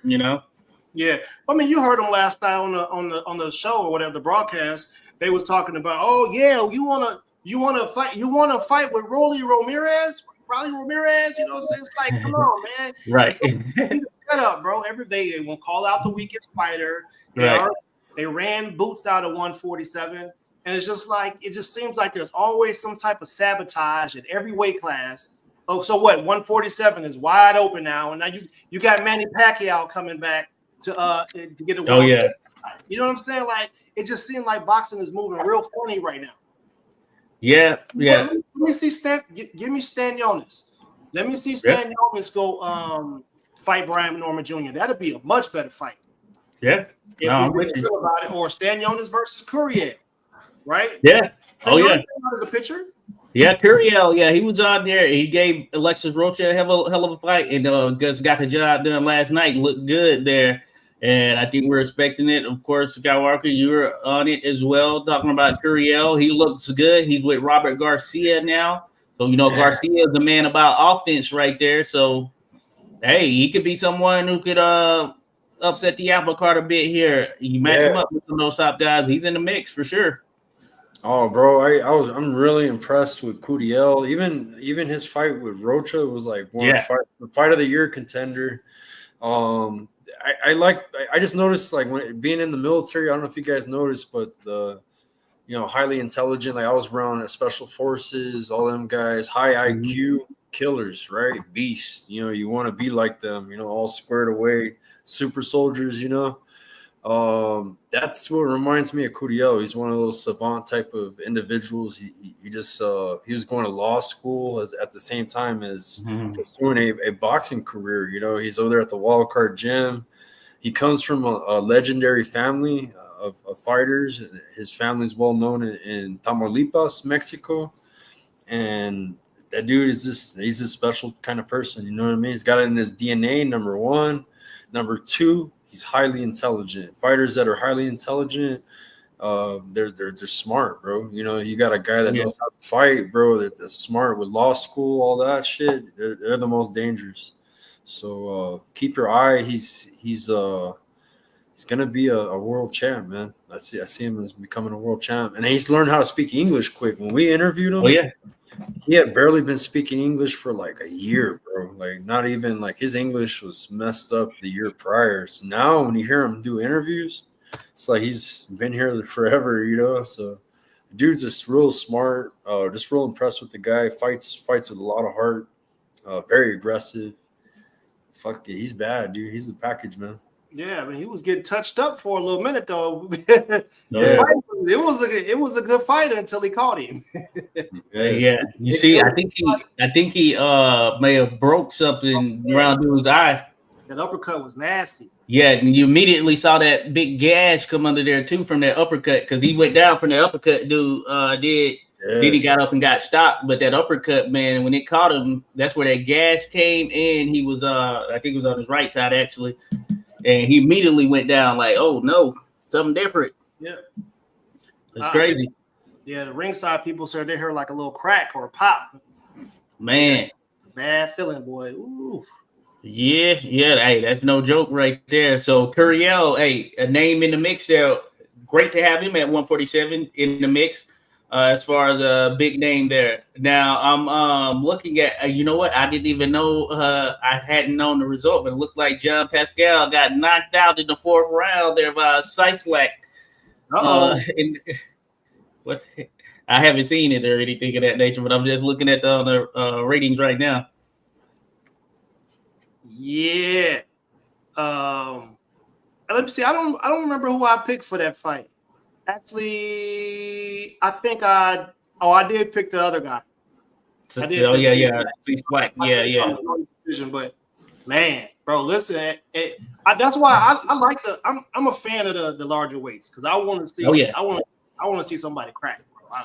Yeah, I mean, you heard him last night on the show or whatever, the broadcast. They was talking about, oh yeah, you wanna fight with Rolly Ramirez. You know what I'm saying? It's like, come on, man. Right. Shut up, bro. Every day they won't call out the weakest fighter. They ran Boots out of 147. And it's just like, it just seems like there's always some type of sabotage at every weight class. Oh, so what? 147 is wide open now. And now you got Manny Pacquiao coming back to get a. Oh yeah. You know what I'm saying? Like, it just seems like boxing is moving real funny right now. Yeah. Let me see give me Stan Jonas. Let me see Stan Jonas go fight Brian Norman Jr. That'd be a much better fight. Yeah. If we feel about it, or Stan Jonas versus Courier, right? Yeah. Oh yeah. Out of the picture. Yeah, Curiel. Yeah, he was on there. He gave Alexis Rocha a hell of a fight, and just got the job done last night. Looked good there, and I think we're expecting it. Of course, Skywalker, you were on it as well, talking about Curiel. He looks good. He's with Robert Garcia now, so Garcia is the man about offense right there. So, hey, he could be someone who could upset the apple cart a bit here. You match him up with some of those top guys, he's in the mix for sure. Oh, bro, I'm really impressed with Curiel. Even his fight with Rocha was like fight of the year contender. I just noticed, like, when being in the military, I don't know if you guys noticed, but the highly intelligent, like I was around special forces, all them guys, high IQ killers, right? Beasts. You want to be like them, all squared away, super soldiers, That's what reminds me of Curiel. He's one of those savant type of individuals. He just he was going to law school at the same time as pursuing a boxing career. He's over there at the Wildcard Gym. He comes from a legendary family of fighters. His family's well known in Tamaulipas, Mexico, and that dude he's a special kind of person. You know what I mean? He's got it in his DNA. Number one, number two. He's highly intelligent. Fighters that are highly intelligent, they're smart, bro. You got a guy that knows how to fight, bro. That's smart with law school, all that shit. They're the most dangerous. So keep your eye. He's he's gonna be a world champ, man. I see him as becoming a world champ, and he's learned how to speak English quick. When we interviewed him, Oh yeah. he had barely been speaking English for like a year, bro. Like not even like his English was messed up the year prior. So now when you hear him do interviews, it's like he's been here forever, you know. So dude's just real smart, just real impressed with the guy. Fights with a lot of heart, very aggressive. Fuck it, he's bad, dude. He's the package, man. Yeah, I mean, he was getting touched up for a little minute though. Yeah. It was a good fight until he caught him. Yeah. You see, I think he may have broke something around his eye. That uppercut was nasty. Yeah, and you immediately saw that big gash come under there too from that uppercut because he went down from the uppercut. Dude did. Yeah. Then he got up and got stopped, but that uppercut, man, when it caught him, that's where that gash came in. He was, I think it was on his right side actually, and he immediately went down like, oh no, something different. Yeah, it's crazy. Yeah, the ringside people said they heard like a little crack or a pop. Man, bad feeling, boy. Oof. Yeah. Hey, that's no joke right there. So Curiel, hey, a name in the mix there. Great to have him at 147 in the mix. As far as a big name there. Now I'm looking at, you know what? I didn't even know, I hadn't known the result, but it looks like John Pascal got knocked out in the 4th round there by Sislak. What? I haven't seen it or anything of that nature, but I'm just looking at the ratings right now. Yeah. Let me see. I don't remember who I picked for that fight. Actually, I think I did pick the other guy. I did. Oh yeah. Yeah. But man, bro, listen, that's why I like I'm a fan of the larger weights because I want to see. Oh yeah. I want to see somebody crack, bro.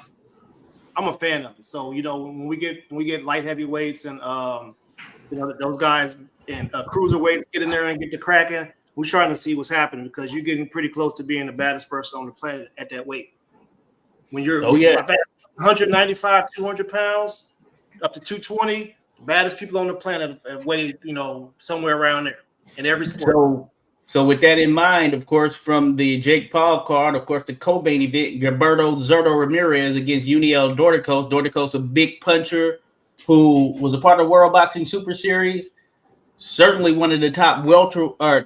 I'm a fan of it. So when we get light heavyweights and those guys and cruiserweights get in there and get the cracking. We're trying to see what's happening because you're getting pretty close to being the baddest person on the planet at that weight. When you're 195, 200 pounds, up to 220, baddest people on the planet weigh, somewhere around there in every sport. So with that in mind, of course, from the Jake Paul card, of course, the co-main event, Gilberto Zurdo Ramirez against Uniel Dorticos. Dorticos, a big puncher who was a part of the World Boxing Super Series. Certainly one of the top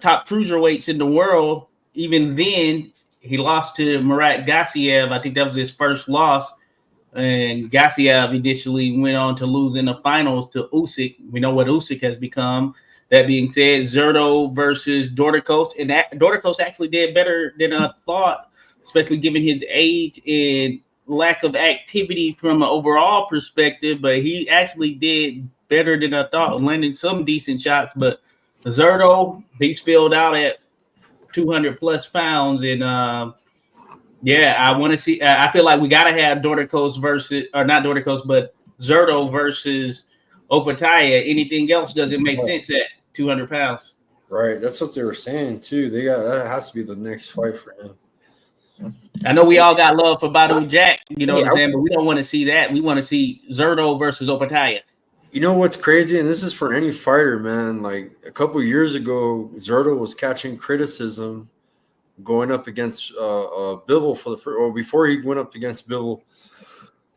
top cruiserweights in the world. Even then, he lost to Murat Gassiev. I think that was his first loss. And Gassiev initially went on to lose in the finals to Usyk. We know what Usyk has become. That being said, Zurdo versus Dorticos. And Dorticos actually did better than I thought, especially given his age and lack of activity from an overall perspective. But he actually did better than I thought, landing some decent shots. But Zurdo, he's filled out at 200 plus pounds. And I want to see, I feel like we got to have Dorticos versus, or not Dorticos, but Zurdo versus Opetaia. Anything else doesn't make sense at 200 pounds. Right. That's what they were saying too. That has to be the next fight for him. I know we all got love for Badou Jack, what I'm saying, but we don't want to see that. We want to see Zurdo versus Opetaia. You know what's crazy, and this is for any fighter, man. Like a couple of years ago, Zurdo was catching criticism going up against Bivol before he went up against Bivol.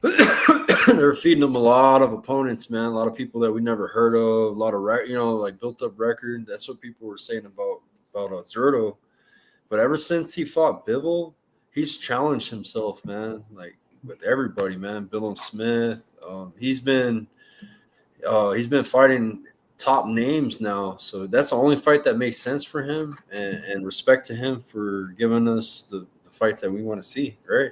They were feeding him a lot of opponents, man. A lot of people that we never heard of. A lot of built up record. That's what people were saying about Zurdo. But ever since he fought Bivol, he's challenged himself, man. Like with everybody, man. Billum Smith. He's been fighting top names now, so that's the only fight that makes sense for him. And respect to him for giving us the fights that we want to see, right?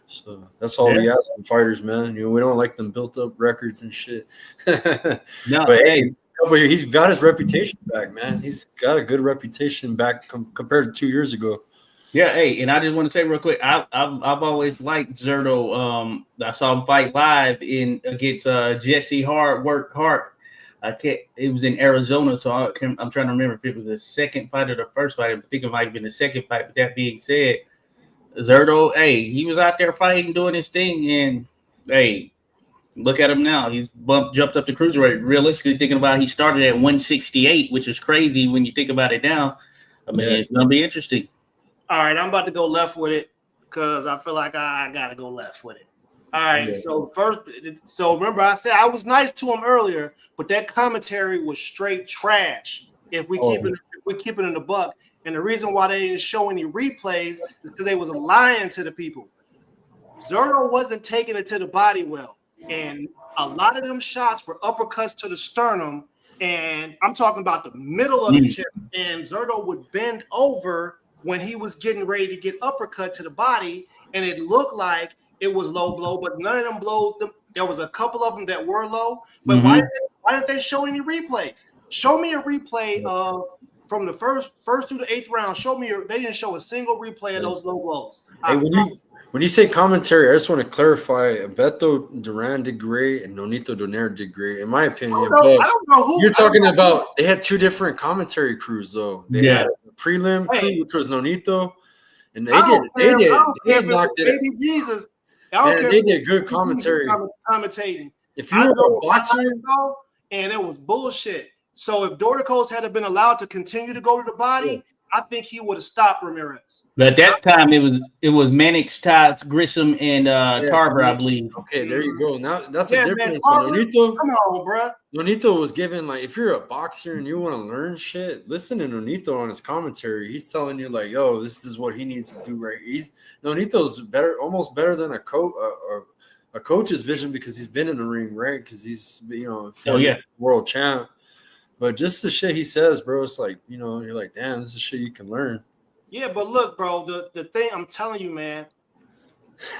So that's all we ask from fighters, man. We don't like them built up records and shit. No, but hey, he's got his reputation back, man. He's got a good reputation back compared to 2 years ago. Yeah, hey, and I just want to say real quick, I've always liked Zurdo. I saw him fight live against Jesse Hart. It was in Arizona, so I'm trying to remember if it was the second fight or the first fight. I think it might have been the second fight. But that being said, Zurdo, hey, he was out there fighting, doing his thing, and hey, look at him now. He's jumped up to cruiserweight. Realistically, thinking about he started at 168, which is crazy when you think about it now. I mean, it's gonna be interesting. All right, I'm about to go left with it because I feel like I gotta go left with it. All right, so remember I said I was nice to him earlier, but that commentary was straight trash. If we keep it in the buck, and the reason why they didn't show any replays is because they was lying to the people. Zerto wasn't taking it to the body well, and a lot of them shots were uppercuts to the sternum, and I'm talking about the middle of the chest. And Zerto would bend over when he was getting ready to get uppercut to the body, and it looked like it was low blow, but none of them blows. There was a couple of them that were low, but why didn't they show any replays? Show me a replay of from the first to the 8th round. Show me. They didn't show a single replay of those low blows. Hey, when you say commentary, I just want to clarify. Beto Duran did great, and Nonito Donaire did great, in my opinion. I don't know who you're talking about. They had 2 different commentary crews, though. They had a prelim crew, which was Nonito, and they knocked it. Baby Jesus. They did good commentary. Commentating. If you were a boxer, and it was bullshit. So if Dorticos had been allowed to continue to go to the body, I think he would have stopped Ramirez. But at that time, it was Mannix, Tots, Grissom, and Tarver, I believe. Okay, there you go. Now that's a difference. Man, Nonito, come on, bro. Nonito was given, like, if you're a boxer and you want to learn shit, listen to Nonito on his commentary. He's telling you, like, yo, this is what he needs to do right. Nonito's almost better than a coach's vision because he's been in the ring, right? Because he's, world champ. But just the shit he says, bro, it's like, you're like, damn, this is shit you can learn. Yeah, but look, bro, the thing I'm telling you, man,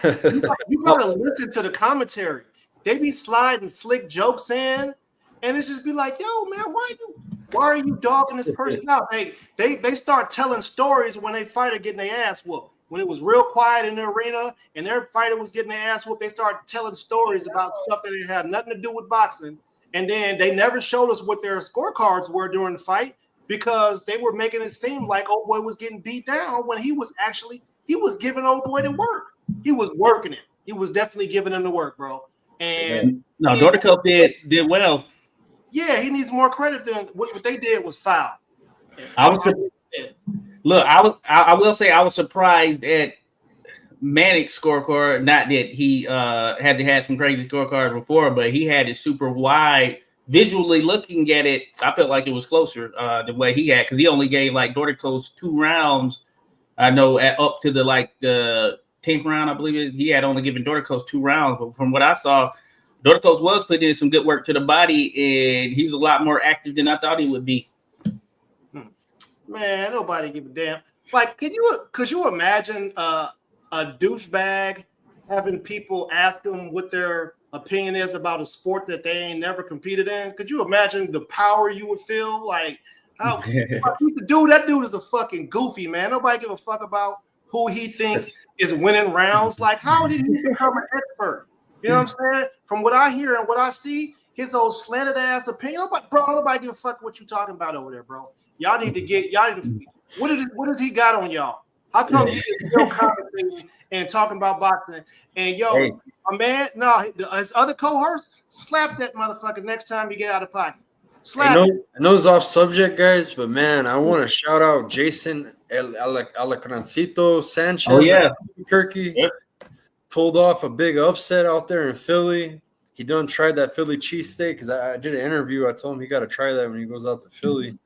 you gotta listen to the commentary. They be sliding slick jokes in, and it's just be like, yo, man, why are you dogging this person out? Hey, they start telling stories when they fight or getting their ass whooped. When it was real quiet in the arena and their fighter was getting their ass whooped, they started telling stories about stuff that had nothing to do with boxing. And then they never showed us what their scorecards were during the fight because they were making it seem like old boy was getting beat down when he was giving old boy the work. He was working it. He was definitely giving him the work, bro. And no, Dorticos did well. Yeah, he needs more credit than what they did was foul. I will say I was surprised at Mannix scorecard. Not that he had some crazy scorecards before, but he had it super wide. Visually looking at it, I felt like it was closer the way he had, because he only gave like Dorticos 2 rounds. I know up to the 10th round, I believe he had only given Dorticos 2 rounds. But from what I saw, Dorticos was putting in some good work to the body, and he was a lot more active than I thought he would be. Man, nobody give a damn. Like, could you imagine a douchebag having people ask him what their opinion is about a sport that they ain't never competed in? Could you imagine the power you would feel? Like, that dude is a fucking goofy, man. Nobody give a fuck about who he thinks is winning rounds. Like, how did he become an expert? You know what I'm saying? From what I hear and what I see, his old slanted ass opinion. Nobody give a fuck what you talking about over there, bro. Y'all need to what does he got on y'all? How come he is still commentating and talking about boxing? And my man, his other cohorts, slap that motherfucker next time you get out of pocket. Slap I know it's off subject, guys, but man, I want to shout out Jason Alacrancito Sanchez. Oh yeah, Kirky pulled off a big upset out there in Philly. He done tried that Philly cheesesteak because I did an interview. I told him he got to try that when he goes out to Philly.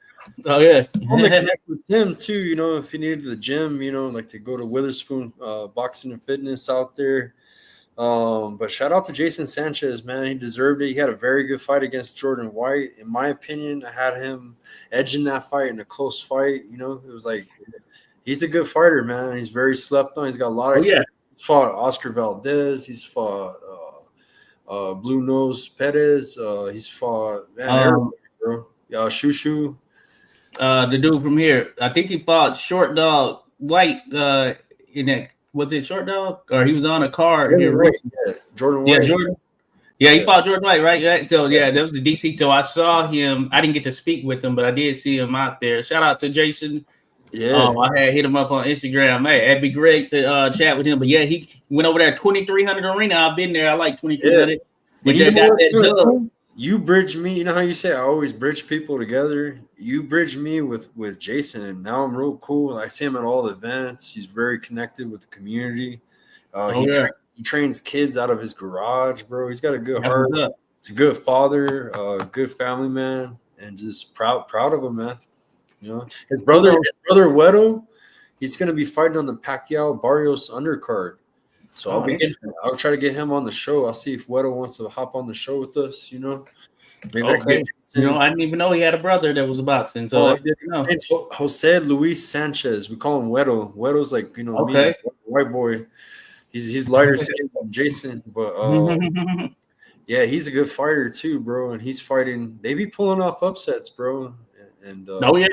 Oh yeah, I'm gonna connect with him too. If you need the gym, like to go to Witherspoon Boxing and Fitness out there. But shout out to Jason Sanchez, man. He deserved it. He had a very good fight against Jordan White. In my opinion, I had him edging that fight in a close fight. It was like he's a good fighter, man. He's very slept on. He's got a lot of experience. He's fought Oscar Valdez. He's fought Blue Nose Perez. He's fought everybody, bro. Shushu. The dude from here, I think he fought Short Dog White in that. Was it Short Dog? Or he was on a card here recently. Jordan White. Yeah, Jordan. Yeah, he fought Jordan White, right? So that was the DC. So I saw him. I didn't get to speak with him, but I did see him out there. Shout out to Jason. Yeah, I had hit him up on Instagram. Hey, it'd be great to chat with him. But yeah, he went over there 2300 arena. I've been there. I like 2300. Yeah. You bridge me. You know how you say I always bridge people together. You bridge me with Jason, and now I'm real cool. I see him at all the events. He's very connected with the community. Oh yeah, He trains kids out of his garage, bro. He's got a good that's heart. what's up. He's a good father, good family man, and just proud of him, man. You know, his brother Wedo, he's gonna be fighting on the Pacquiao Barrios undercard. So I'll try to get him on the show. I'll see if Wedo wants to hop on the show with us. You know, maybe Okay. You know, I didn't even know he had a brother that was boxing. So that's good to know. It's Jose Luis Sanchez. We call him Wedo. Wedo's like, you know, Okay. me, white boy. He's lighter skinned than Jason, but yeah, he's a good fighter too, bro. And he's fighting. They be pulling off upsets, bro. And oh yeah.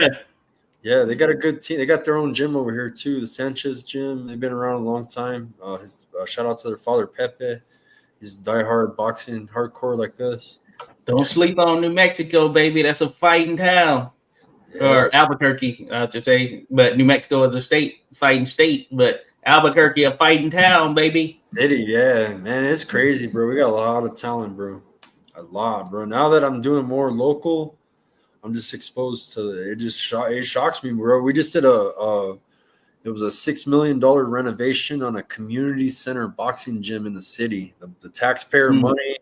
yeah, they got a good team. They got their own gym over here too, the Sanchez gym. They've been around a long time. Shout out to their father Pepe. He's diehard boxing, hardcore like us. Don't sleep on New Mexico, baby. That's a fighting town. Yeah. Or Albuquerque, I should say. But New Mexico is a fighting state. But Albuquerque, a fighting town, baby. City, yeah, man, it's crazy, bro. We got a lot of talent, bro. A lot, bro. Now that I'm doing more local, I'm just exposed to it. It shocks me, bro. We just did it was a $6 million renovation on a community center boxing gym in the city. The taxpayer money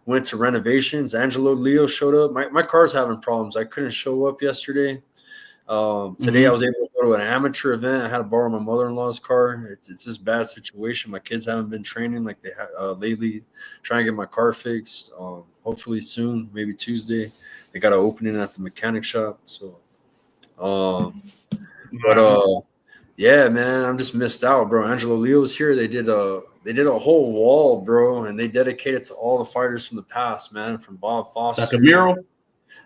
went to renovations. Angelo Leo showed up. My car's having problems. I couldn't show up yesterday. Today I was able to go to an amateur event. I had to borrow my mother-in-law's car. It's this bad situation. My kids haven't been training like they have lately. Trying to get my car fixed. Hopefully soon, maybe Tuesday. They got an opening at the mechanic shop. So, yeah, man, I'm just missed out, bro. Angelo Leo's here. They did a whole wall, bro, and they dedicated to all the fighters from the past, man, from Bob Foster. Like a mural?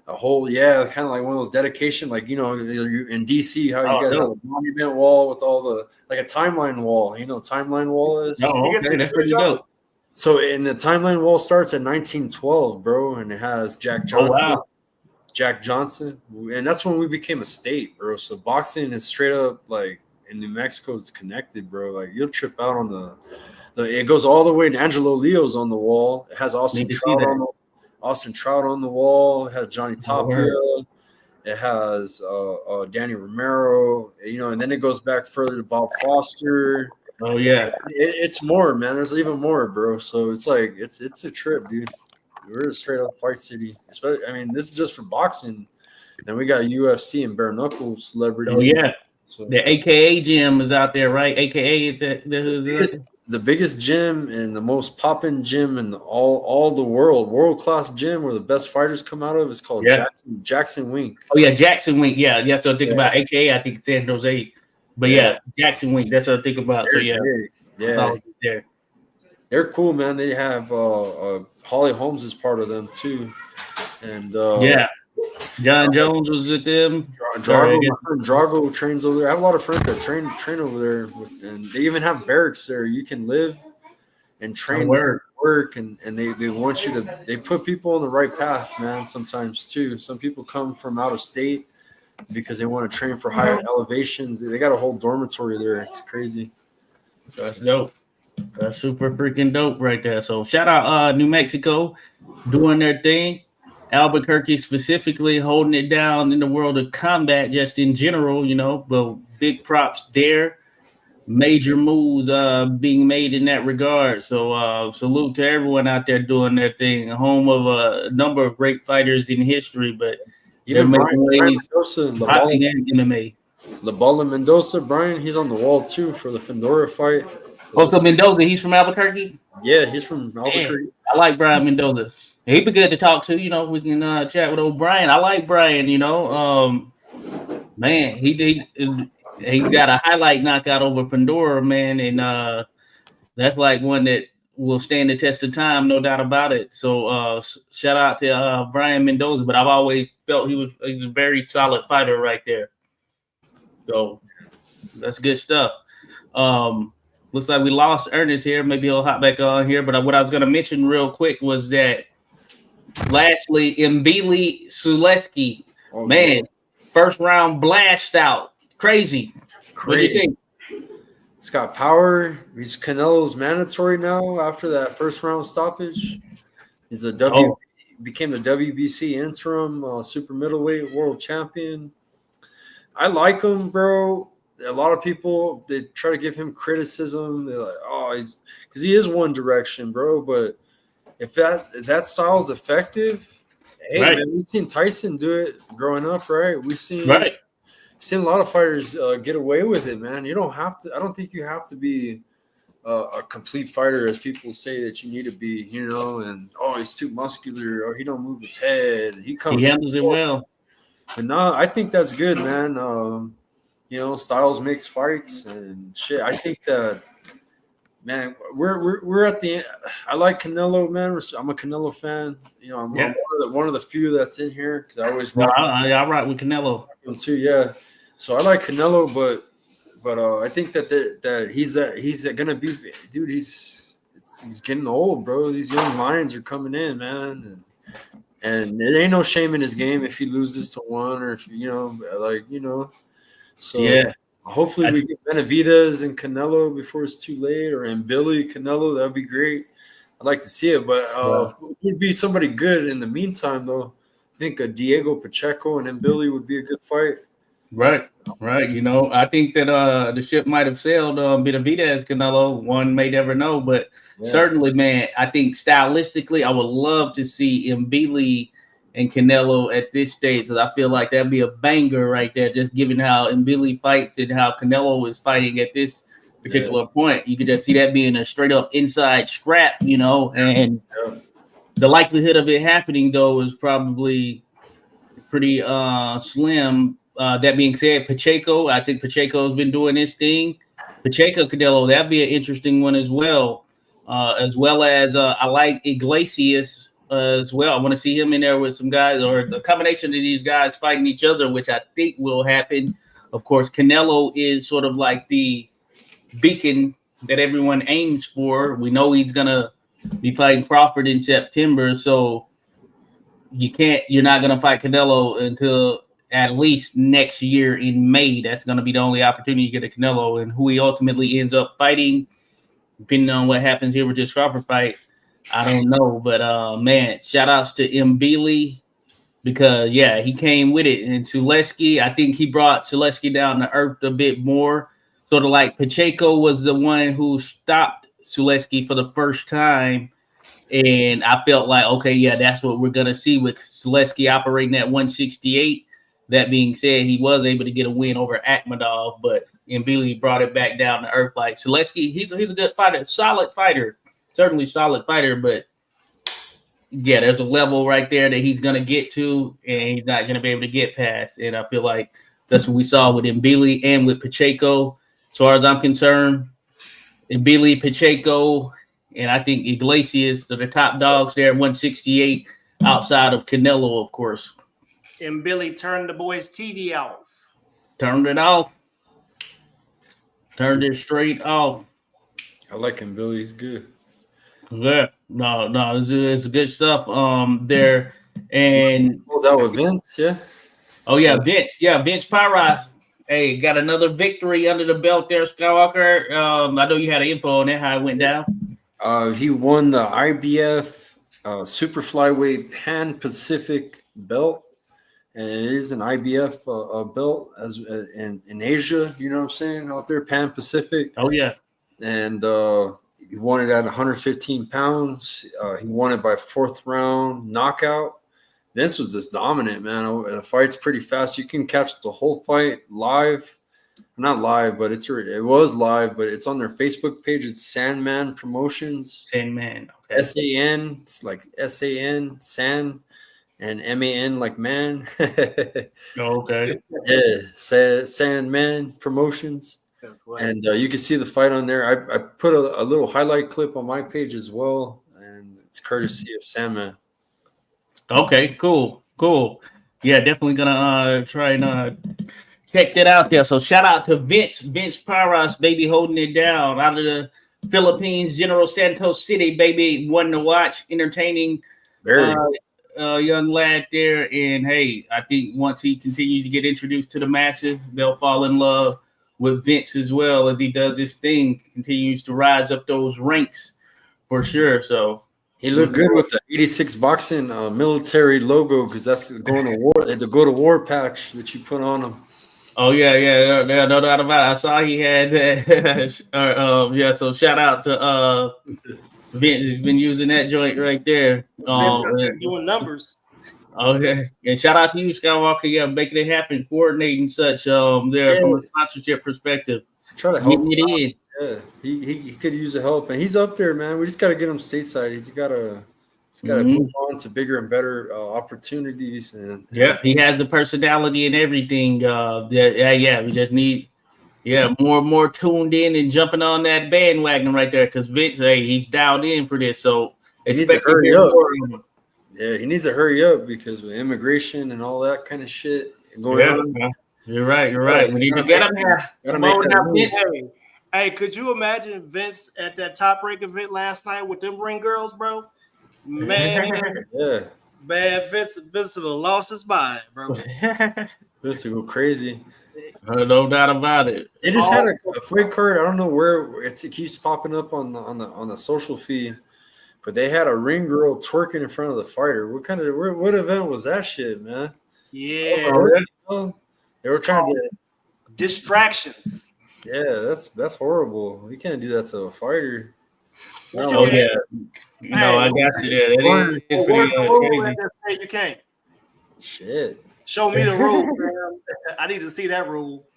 A whole, yeah, kind of like one of those dedication, like, you know, in DC, how you guys have a monument wall with all the, like a timeline wall. You know, timeline wall is. Oh, okay, that's pretty dope. So, and the timeline wall starts at 1912, bro, and it has Jack Johnson. Oh, wow. Jack Johnson, and that's when we became a state, bro. So boxing is straight up like in New Mexico, it's connected, bro. Like you'll trip out on it goes all the way to Angelo Leo's on the wall. It has Austin Trout on the wall. It has Johnny Tapia. It has Danny Romero. You know, and then it goes back further to Bob Foster. Oh yeah, it's more, man. There's even more, bro. So it's like it's a trip, dude. We're a straight up fight city. Especially, I mean, this is just for boxing. Then we got UFC and bare knuckle celebrities. Oh yeah, so, the AKA gym is out there, right? AKA the biggest gym and the most popping gym in all the world class gym where the best fighters come out of. It's called Jackson Wink. Oh yeah, Jackson Wink. Yeah, that's what I think about. AKA, I think San Jose. But yeah, Jackson Wink. That's what I think about. So yeah, there. They're cool, man. They have Holly Holmes is part of them too, and John Jones was with them. Drago trains over there. I have a lot of friends that train over there, and they even have barracks there. You can live and train work, and they want you to. They put people on the right path, man. Sometimes too. Some people come from out of state because they want to train for higher elevations. They got a whole dormitory there. It's crazy. That's dope. That's super freaking dope right there. So shout out New Mexico doing their thing. Albuquerque specifically holding it down in the world of combat just in general, you know, but big props there. Major moves being made in that regard. So salute to everyone out there doing their thing. Home of a number of great fighters in history, but they're making waves boxing and MMA. La Bala Mendoza, Brian, he's on the wall too for the Fedora fight. So Mendoza, he's from Albuquerque? Yeah, he's from Albuquerque. Man, I like Brian Mendoza. He'd be good to talk to. You know, we can chat with old Brian. I like Brian, you know. Man, he got a highlight knockout over Pandora, man. And that's like one that will stand the test of time, no doubt about it. So shout out to Brian Mendoza. But I've always felt he's a very solid fighter right there. So that's good stuff. Looks like we lost Ernest here. Maybe he'll hop back on here. But what I was going to mention real quick was that lastly, Mbili Suleski, man, first round blast out. Crazy. What do you think? He's got power. He's Canelo's mandatory now after that first round stoppage. He's a became the WBC interim super middleweight world champion. I like him, bro. A lot of people, they try to give him criticism. They're like, oh, because he is one direction, bro. But if that style is effective, hey, Right. man, we've seen Tyson do it growing up, right? We've seen Right. a lot of fighters get away with it, man. You don't have to. I don't think you have to be a complete fighter, as people say that you need to be. You know, and he's too muscular, or he don't move his head. He handles it well. And no, I think that's good, man. You know, styles makes fights and shit. I think that, man, we're at the end. I like Canelo, man. I'm a Canelo fan. You know, I'm one of the few that's in here because I always No, I rock with Canelo him too. Yeah, so I like Canelo, but I think that he's gonna be, dude. He's getting old, bro. These young lions are coming in, man, and it ain't no shame in his game if he loses to one or if So Yeah. hopefully we get Benavidez and Canelo before it's too late, or in Billy Canelo. That'd be great. I'd like to see it, but it would be somebody good in the meantime, though. I think Diego Pacheco and Billy would be a good fight. Right. You know, I think that the ship might have sailed Benavidez, Canelo. One may never know, but certainly, man, I think stylistically, I would love to see Mbili and Canelo at this stage, because I feel like that'd be a banger right there, just given how Mbili fights and how Canelo is fighting at this particular point. You could just see that being a straight up inside scrap, you know, and the likelihood of it happening, though, is probably pretty slim. That being said, Pacheco, I think Pacheco's been doing his thing. Pacheco Canelo, that'd be an interesting one as well. As I like Iglesias as well. I want to see him in there with some guys, or the combination of these guys fighting each other, which I think will happen. Of course, Canelo is sort of like the beacon that everyone aims for. We know he's gonna be fighting Crawford in September, so you're not gonna fight Canelo until at least next year in May. That's gonna be the only opportunity you get at Canelo, and who he ultimately ends up fighting, depending on what happens here with this Crawford fight, I don't know. But man, shout outs to Mbili, because he came with it. And Suleski, I think he brought Suleski down to earth a bit more. Sort of like Pacheco was the one who stopped Suleski for the first time. And I felt like, okay, that's what we're gonna see with Suleski operating at 168. That being said, he was able to get a win over Akhmadov, but Mbili brought it back down to earth. Like Suleski, he's a good fighter, solid fighter, certainly solid fighter, but there's a level right there that he's going to get to, and he's not going to be able to get past. And I feel like that's what we saw with Mbili and with Pacheco. As far as I'm concerned, Mbili, Pacheco, and I think Iglesias are the top dogs there at 168, outside of Canelo, of course. And Billy turned the boys' TV off. Turned it off. Turned it straight off. I like him, Billy. He's good. Yeah, no, it's good stuff. There, and was that with Vince? Yeah. Oh yeah, Vince. Yeah, Vince Pyros. Hey, got another victory under the belt there, Skywalker. I know you had info on that, how it went down. He won the IBF Super Flyweight Pan Pacific belt. And it is an IBF belt as in Asia, you know what I'm saying, out there, Pan Pacific. Oh, yeah. And he won it at 115 pounds. He won it by 4th round knockout. Vince was just dominant, man. The fight's pretty fast. You can catch the whole fight live. Not live, but it was live, but it's on their Facebook page. It's Sandman Promotions. Sandman. Okay. S-A-N. It's like S-A-N, Sand. And M-A-N like man. Okay. Yeah, Sandman Promotions. And you can see the fight on there. I put a little highlight clip on my page as well, and it's courtesy of Sandman. Okay, cool. Yeah, definitely gonna try and check that out there. So shout out to Vince Pyros, baby, holding it down out of the Philippines, General Santos City, baby, one to watch, entertaining. Very. Young lad there, and hey, I think once he continues to get introduced to the masses, they'll fall in love with Vince as well, as he does his thing, continues to rise up those ranks for sure. So He looked good with the 86 boxing military logo because that's the going to war. The go to war patch that you put on him. Oh yeah, no doubt about it. I saw he had that. Yeah, so shout out to Vince. He's been using that joint right there. Vince out there doing numbers. Okay, and shout out to you, Skywalker. Yeah, making it happen, coordinating such there from a sponsorship perspective. Try to help him it in. Yeah, he could use the help, and he's up there, man. We just got to get him stateside. He's got to move on to bigger and better opportunities. And yeah, he has the personality and everything. We just need more tuned in and jumping on that bandwagon right there because Vince, he's dialed in for this. So he needs to hurry up. Yeah, he needs to hurry up because with immigration and all that kind of shit going on. You're right. We need to get him here. Hey, could you imagine Vince at that Top Rank event last night with them ring girls, bro? Man, man, Vince would have lost his mind, bro. Vince would go crazy. No doubt about it. They just had a fight card. I don't know where it keeps popping up on the social feed, but they had a ring girl twerking in front of the fighter. What event was that shit, man? Yeah, they were trying to distractions. Yeah, that's horrible. You can't do that to a fighter. I got you there. That is crazy. You can't. Shit. Show me the rule, man. I need to see that rule.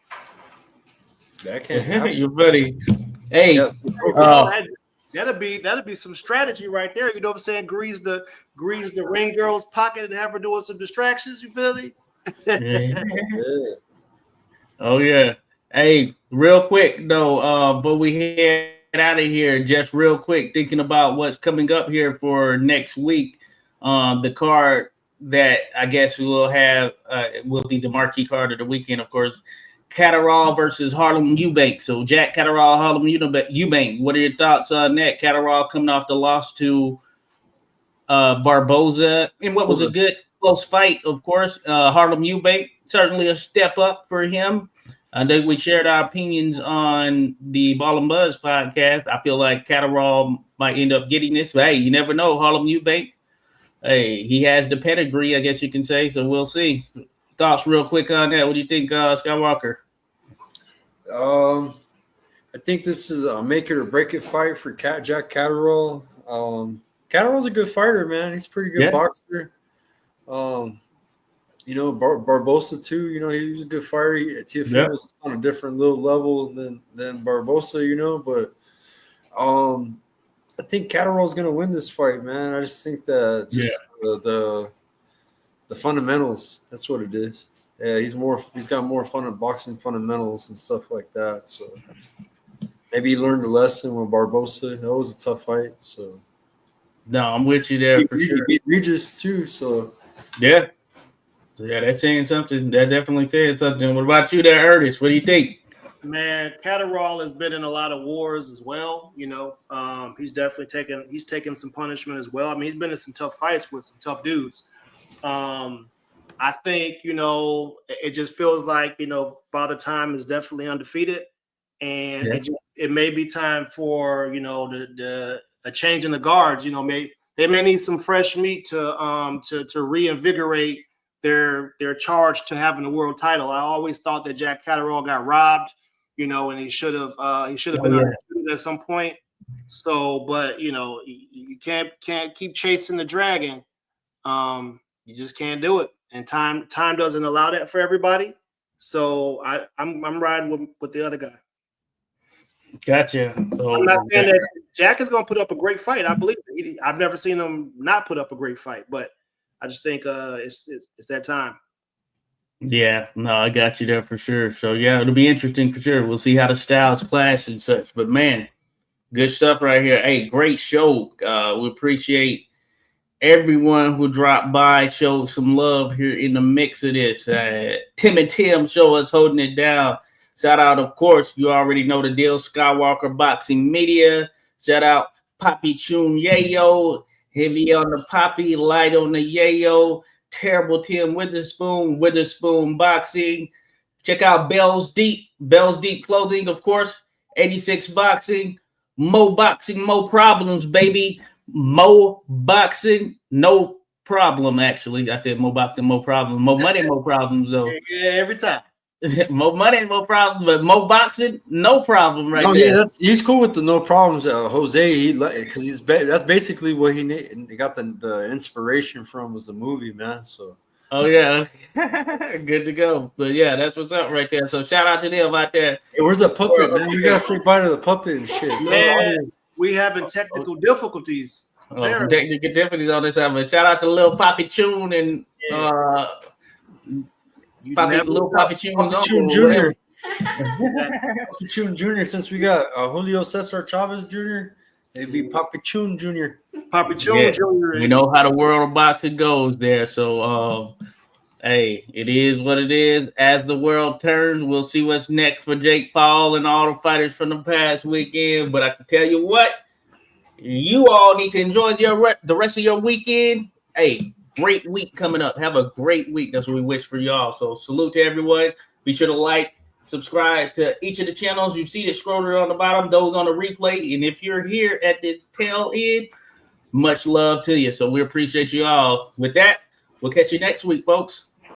That can't happen. You're buddy. Hey, that'll be some strategy right there. You know what I'm saying? Grease the ring girl's pocket and have her doing some distractions. You feel me? Oh yeah. Hey, real quick though, but we head out of here. Just real quick, thinking about what's coming up here for next week. The card that I guess we will have will be the marquee card of the weekend, of course. Catterall versus Harlem Eubank. So Jack Catterall, Harlem Eubank. What are your thoughts on that? Catterall coming off the loss to Barboza, and what was a good close fight, of course. Harlem Eubank, certainly a step up for him. I think we shared our opinions on the Ball and Buzz podcast. I feel like Catterall might end up getting this. But hey, you never know. Harlem Eubank, hey, he has the pedigree, I guess you can say. So we'll see. Thoughts real quick on that. What do you think, Skywalker? I think this is a make it or break it fight for Jack Catterall. Catterall's a good fighter, man. He's a pretty good boxer. Barboza too. He was a good fighter. TFM was on a different little level than Barboza. But I think Catterall's gonna win this fight, man. I just think that the fundamentals. That's what it is. Yeah, he's got more fun at boxing fundamentals and stuff like that. So maybe he learned a lesson with Barboza. That was a tough fight. So no, I'm with you there for sure. He beat Regis too. So yeah. So that's saying something. That definitely said something. What about you there, Ernest? What do you think? Man, Catterall has been in a lot of wars as well. He's definitely taken some punishment as well. I mean, he's been in some tough fights with some tough dudes. I think, it just feels like, Father Time is definitely undefeated, and it may be time for, a change in the guards. They may need some fresh meat to reinvigorate their charge to having the world title. I always thought that Jack Catterall got robbed, and he should have been undefeated at some point. So, but you can't keep chasing the dragon. You just can't do it, and time doesn't allow that for everybody. So I'm riding with the other guy. Gotcha. So I'm not saying that Jack is going to put up a great fight. I believe it. I've never seen him not put up a great fight, but I just think it's that time. Yeah, no, I got you there for sure. So yeah, it'll be interesting for sure. We'll see how the styles clash and such. But man, good stuff right here. Hey, great show. We appreciate everyone who dropped by, showed some love here in the mix of this. Tim and Tim show us holding it down. Shout out, of course, you already know the deal, Skywalker Boxing Media. Shout out Poppy Chun Yayo, heavy on the Poppy, light on the Yayo. Terrible Tim Witherspoon Boxing. Check out Bells Deep Clothing, of course. 86 Boxing, Mo Boxing, Mo Problems, baby. Mo Boxing, no problem. Actually, I said Mo Boxing, no problem. Mo Money, no problems though. Yeah, every time. Mo Money, no problem. But Mo Boxing, no problem right Oh there. yeah, he's cool with the no problems. Jose, because that's basically what he got the inspiration from was the movie, man. So Oh yeah, good to go. But yeah, that's what's up right there. So shout out to them out there. hey, where's that puppet, man? You gotta say bye to the puppet and shit. Tell the Man, audience. we having technical difficulties. Some technical difficulties on this side, but shout out to Lil Poppy Tune and Little Poppy Tune's Poppy uncle. Tune Jr. whatever. Poppy Tune Jr. Since we got Julio Cesar Chavez Jr., it'd be Poppy Tune Jr. Poppy Tune Yeah, Jr. we know how the world of boxing goes there. So, hey, it is what it is. As the world turns, we'll see what's next for Jake Paul and all the fighters from the past weekend. But I can tell you what, you all need to enjoy the rest of your weekend. Hey, great week coming up. Have a great week. That's what we wish for y'all. So salute to everyone. Be sure to like, subscribe to each of the channels. You see it scrolling on the bottom, those on the replay. And if you're here at this tail end, much love to you. So we appreciate you all. With that, we'll catch you next week, folks.